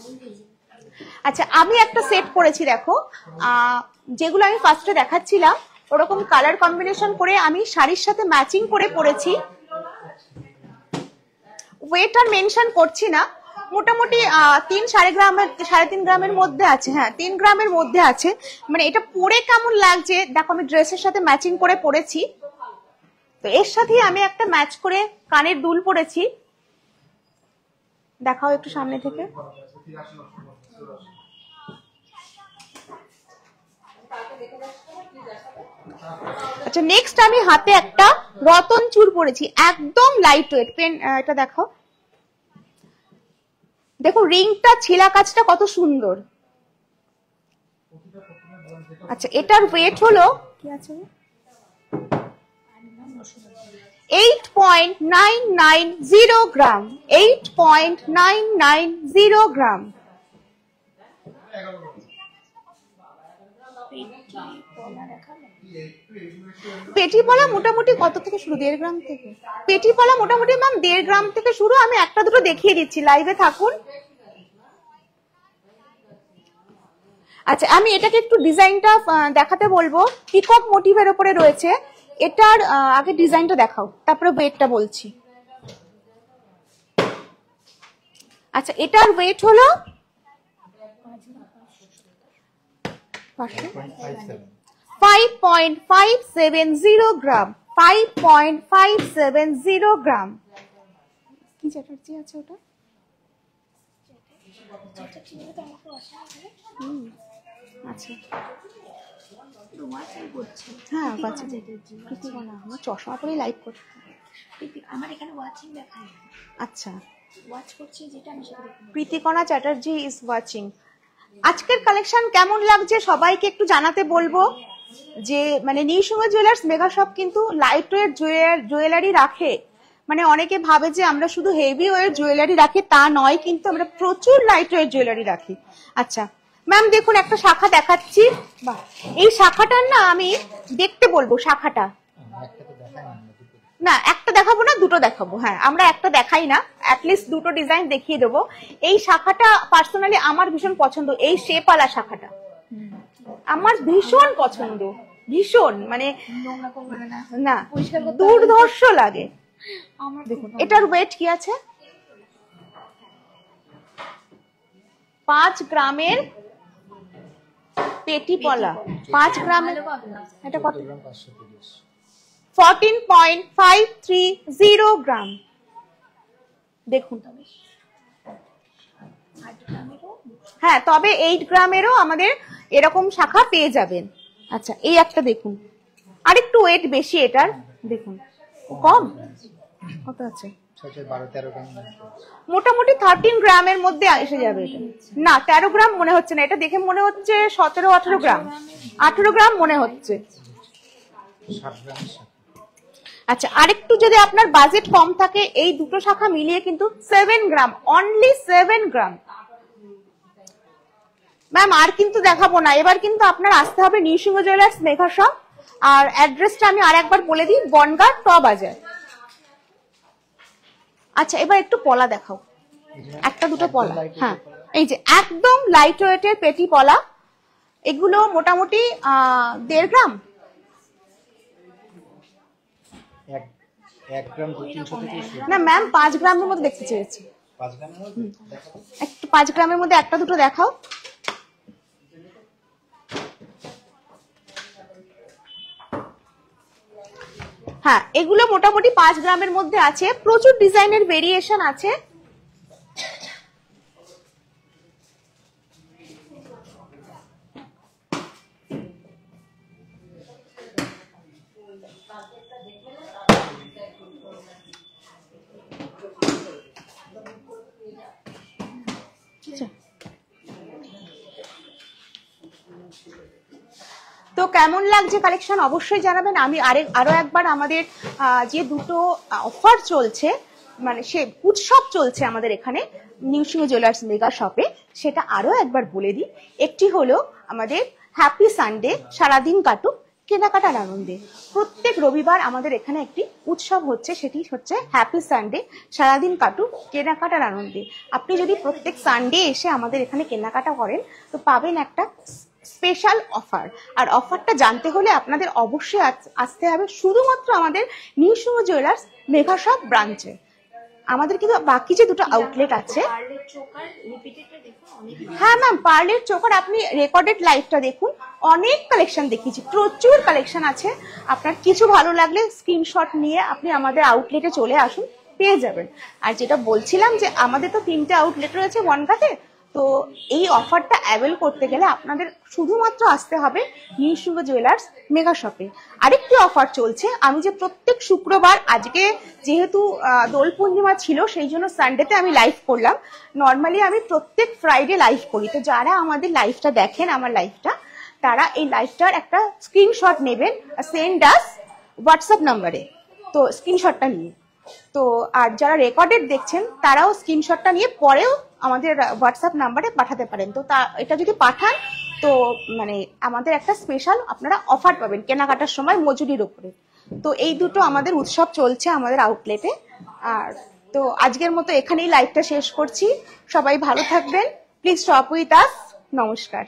আচ্ছা আমি একটা সেট করেছি দেখো, যেগুলো আমি ফার্স্টে দেখাচ্ছিলাম ওরকম কালার কম্বিনেশন করে আমি শাড়ির সাথে ম্যাচিং করে পরেছি। ওয়েট আর মেনশন করছি না, মোটামুটি 3-3.5 গ্রামের মধ্যে আছে। হ্যাঁ 3 গ্রামের মধ্যে আছে। মানে এটা পরে কেমন লাগছে দেখো, আমি ড্রেসের সাথে ম্যাচিং করে পরেছি, তো এর সাথে আমি একটা ম্যাচ করে কানের দুল পরেছি। দেখাও একটু সামনে থেকে। আচ্ছা নেক্সট আমি হাতে একটা রতন চূড় পরেছি, একদম লাইট ওয়েট পেন। এটা দেখো, দেখো রিংটা ছিলা কাজটা কত সুন্দর। আচ্ছা এটার ওয়েট হলো কি আছে 8.990 গ্রাম, 8.990 গ্রাম। পেটিপলা মোটামুটি কত থেকে শুরু? 1.5 গ্রাম থেকে পেটিপলা মোটামুটি ম্যাম 1.5 গ্রাম থেকে শুরু। আমি একটা দুটো দেখিয়ে দিচ্ছি, লাইভে থাকুন। আচ্ছা আমি এটাকে একটু ডিজাইনটা দেখাতে বলবো, পিকক মোটিভের উপরে রয়েছে। এটার আগে ডিজাইনটা দেখাও, তারপরে ওয়েটটা বলছি। আচ্ছা এটার ওয়েট হলো 5.570 গ্রাম, 5.570 গ্রাম। কি চ্যাটার্জি আছে ওটা? আচ্ছা হ্যাঁ আমার চশমা পরে লাইভ করছি, আমার এখানে ওয়াচিং দেখায়। আচ্ছা ওয়াচ করছি যেটা আমি সেটা দেখি। Pritikana Chatterjee is watching. আজকের কালেকশন কেমন লাগছে সবাইকে একটু জানাতে বলবো। যে মানে নিউসুমা জুয়েলার্স মেগা শপ কিন্তু লাইট ওয়েট জুয়েলারি রাখে, মানে অনেকে ভাবে যে আমরা শুধু হেভি ওয়েট জুয়েলারি রাখি, তা নয়, কিন্তু আমরা প্রচুর লাইট ওয়েট জুয়েলারি রাখি। আচ্ছা ম্যাম দেখুন একটা শাখা দেখাচ্ছি, বাহ এই শাখাটার না আমি দেখতে বলবো। শাখাটা না একটা দেখাবো না, দুটো দেখাবো। হ্যাঁ আমরা একটা দেখাই না, অ্যাটলিস্ট দুটো ডিজাইন দেখিয়ে দেবো। এই শাখাটা পার্সোনালি আমার ভীষণ পছন্দ, এই শেপওয়ালা শাখাটা আমার ভীষণ পছন্দ, ভীষণ মানে না দুর্ধর্ষ লাগে। দেখুন এটার ওয়েট কি আছে, 5 গ্রামের পেটি পলা 5 গ্রামের ভালো পাবে না। এটা কত? 14 গ্রাম 530। 14.530 গ্রাম। দেখুন হ্যাঁ, তবে 8 গ্রামেরও আমাদের এরকম শাখা পেয়ে যাবেন। আচ্ছা, এই একটা দেখুন, আরেকটু ওয়েট বেশি এটার, দেখুন কম কত আছে, 12-13 গ্রাম। মোটামুটি 13 গ্রামের মধ্যে এসে যাবে এটা। না 13 গ্রাম মনে হচ্ছে না, এটা দেখে মনে হচ্ছে 17-18 গ্রাম, 18 গ্রাম মনে হচ্ছে। 7 গ্রামের শাখা। আচ্ছা, আরেকটু যদি আপনার বাজেট কম থাকে, এই দুটো শাখা মিলিয়ে কিন্তু 7 গ্রাম, অনলি 7 গ্রাম। ম্যাম আর কিন্তু দেখাবো না, এবার কিন্তু আপনার আসতে হবে নিউসিংহ জুয়েলার্স মেঘা শপ। আর অ্যাড্রেসটা আমি আরেকবার বলে দিই, বনগাঁ ট বাজার। আচ্ছা, এবার একটু পলা দেখাও, একটা দুটো পলা। হ্যাঁ, এই যে একদম লাইট ওয়েটের পেটি পলা, এগুলো মোটামুটি 1.5 গ্রাম, 1 গ্রাম 200-300 থেকে শুরু। না ম্যাম 5 গ্রামের মধ্যে দেখতে চেয়েছি। 5 গ্রামের মধ্যে দেখাবো। একটু 5 গ্রামের মধ্যে একটা দুটো দেখাও। হ্যাঁ, এগুলো মোটামুটি 5 গ্রামের মধ্যে আছে, প্রচুর ডিজাইনের ভেরিয়েশন আছে। তো কেমন লাগছে কালেকশন অবশ্যই জানাবেন। আমি আরো একবার আমাদের যে দুটো অফার চলছে, মানে সে উৎসব চলছে আমাদের এখানে নিউসিংহ জুয়েলার্স মেগা শপে, সেটা আরো একবার বলে দিই। একটি হলো আমাদের হ্যাপি সানডে, সারাদিন কাটুক কেনাকাটার আনন্দে। প্রত্যেক রবিবার আমাদের এখানে একটি উৎসব হচ্ছে, সেটি হচ্ছে হ্যাপি সানডে, সারাদিন কাটুক কেনাকাটার আনন্দে। আপনি যদি প্রত্যেক সানডে এসে আমাদের এখানে কেনাকাটা করেন তো পাবেন একটা স্পেশাল অফার। আর অফারটা জানতে হলে আপনাদের অবশ্যই আসতে হবে শুধুমাত্র আমাদের নিউসিংহ জুয়েলার্স মেঘা শপ ব্রাঞ্চে। আমাদের কিন্তু বাকি যে দুটো আউটলেট আছে, পার্লের চোকার রিপিটেডটা দেখুন অনেক। হ্যাঁ ম্যাম, পার্লের চোকার আপনি রেকর্ডেড লাইভটা দেখুন, অনেক কালেকশন দেখিয়েছি, প্রচুর কালেকশন আছে। আপনার কিছু ভালো লাগলে স্ক্রিনশট নিয়ে আপনি আমাদের আউটলেটে চলে আসুন, পেয়ে যাবেন। আর যেটা বলছিলাম যে আমাদের তো 3টে আউটলেট রয়েছে বনগাঁতে, তো এই অফারটা অ্যাভেল করতে গেলে আপনাদের শুধুমাত্র আসতে হবে নিউসিংহ জুয়েলার্স মেগা শপে। আরেকটি অফার চলছে, আমি যে প্রত্যেক শুক্রবার, আজকে যেহেতু দোল পূর্ণিমা ছিল সেই জন্য সানডেতে আমি লাইভ করলাম, নর্মালি আমি প্রত্যেক ফ্রাইডে লাইভ করি। তো যারা আমাদের লাইভটা দেখেন, আমার লাইভটা, তারা এই লাইভটার একটা স্ক্রিনশট নেবেন, সেন্ড আস হোয়াটসঅ্যাপ নাম্বারে, তো স্ক্রিনশটটা নিয়ে। তো আর যারা রেকর্ডেড দেখছেন তারাও স্ক্রিনশটটা নিয়ে পরেও আমাদের হোয়াটসঅ্যাপ নাম্বারে পাঠাতে পারেন। তো এটা যদি পাঠান তো মানে আমাদের একটা স্পেশাল আপনারা অফার পাবেন কেনাকাটার সময় মজুরির উপরে। তো এই দুটো আমাদের উৎসব চলছে আমাদের আউটলেটে। আর তো আজকের মতো এখানেই লাইভটা শেষ করছি। সবাই ভালো থাকবেন, প্লিজ শপ উইথ আস। নমস্কার।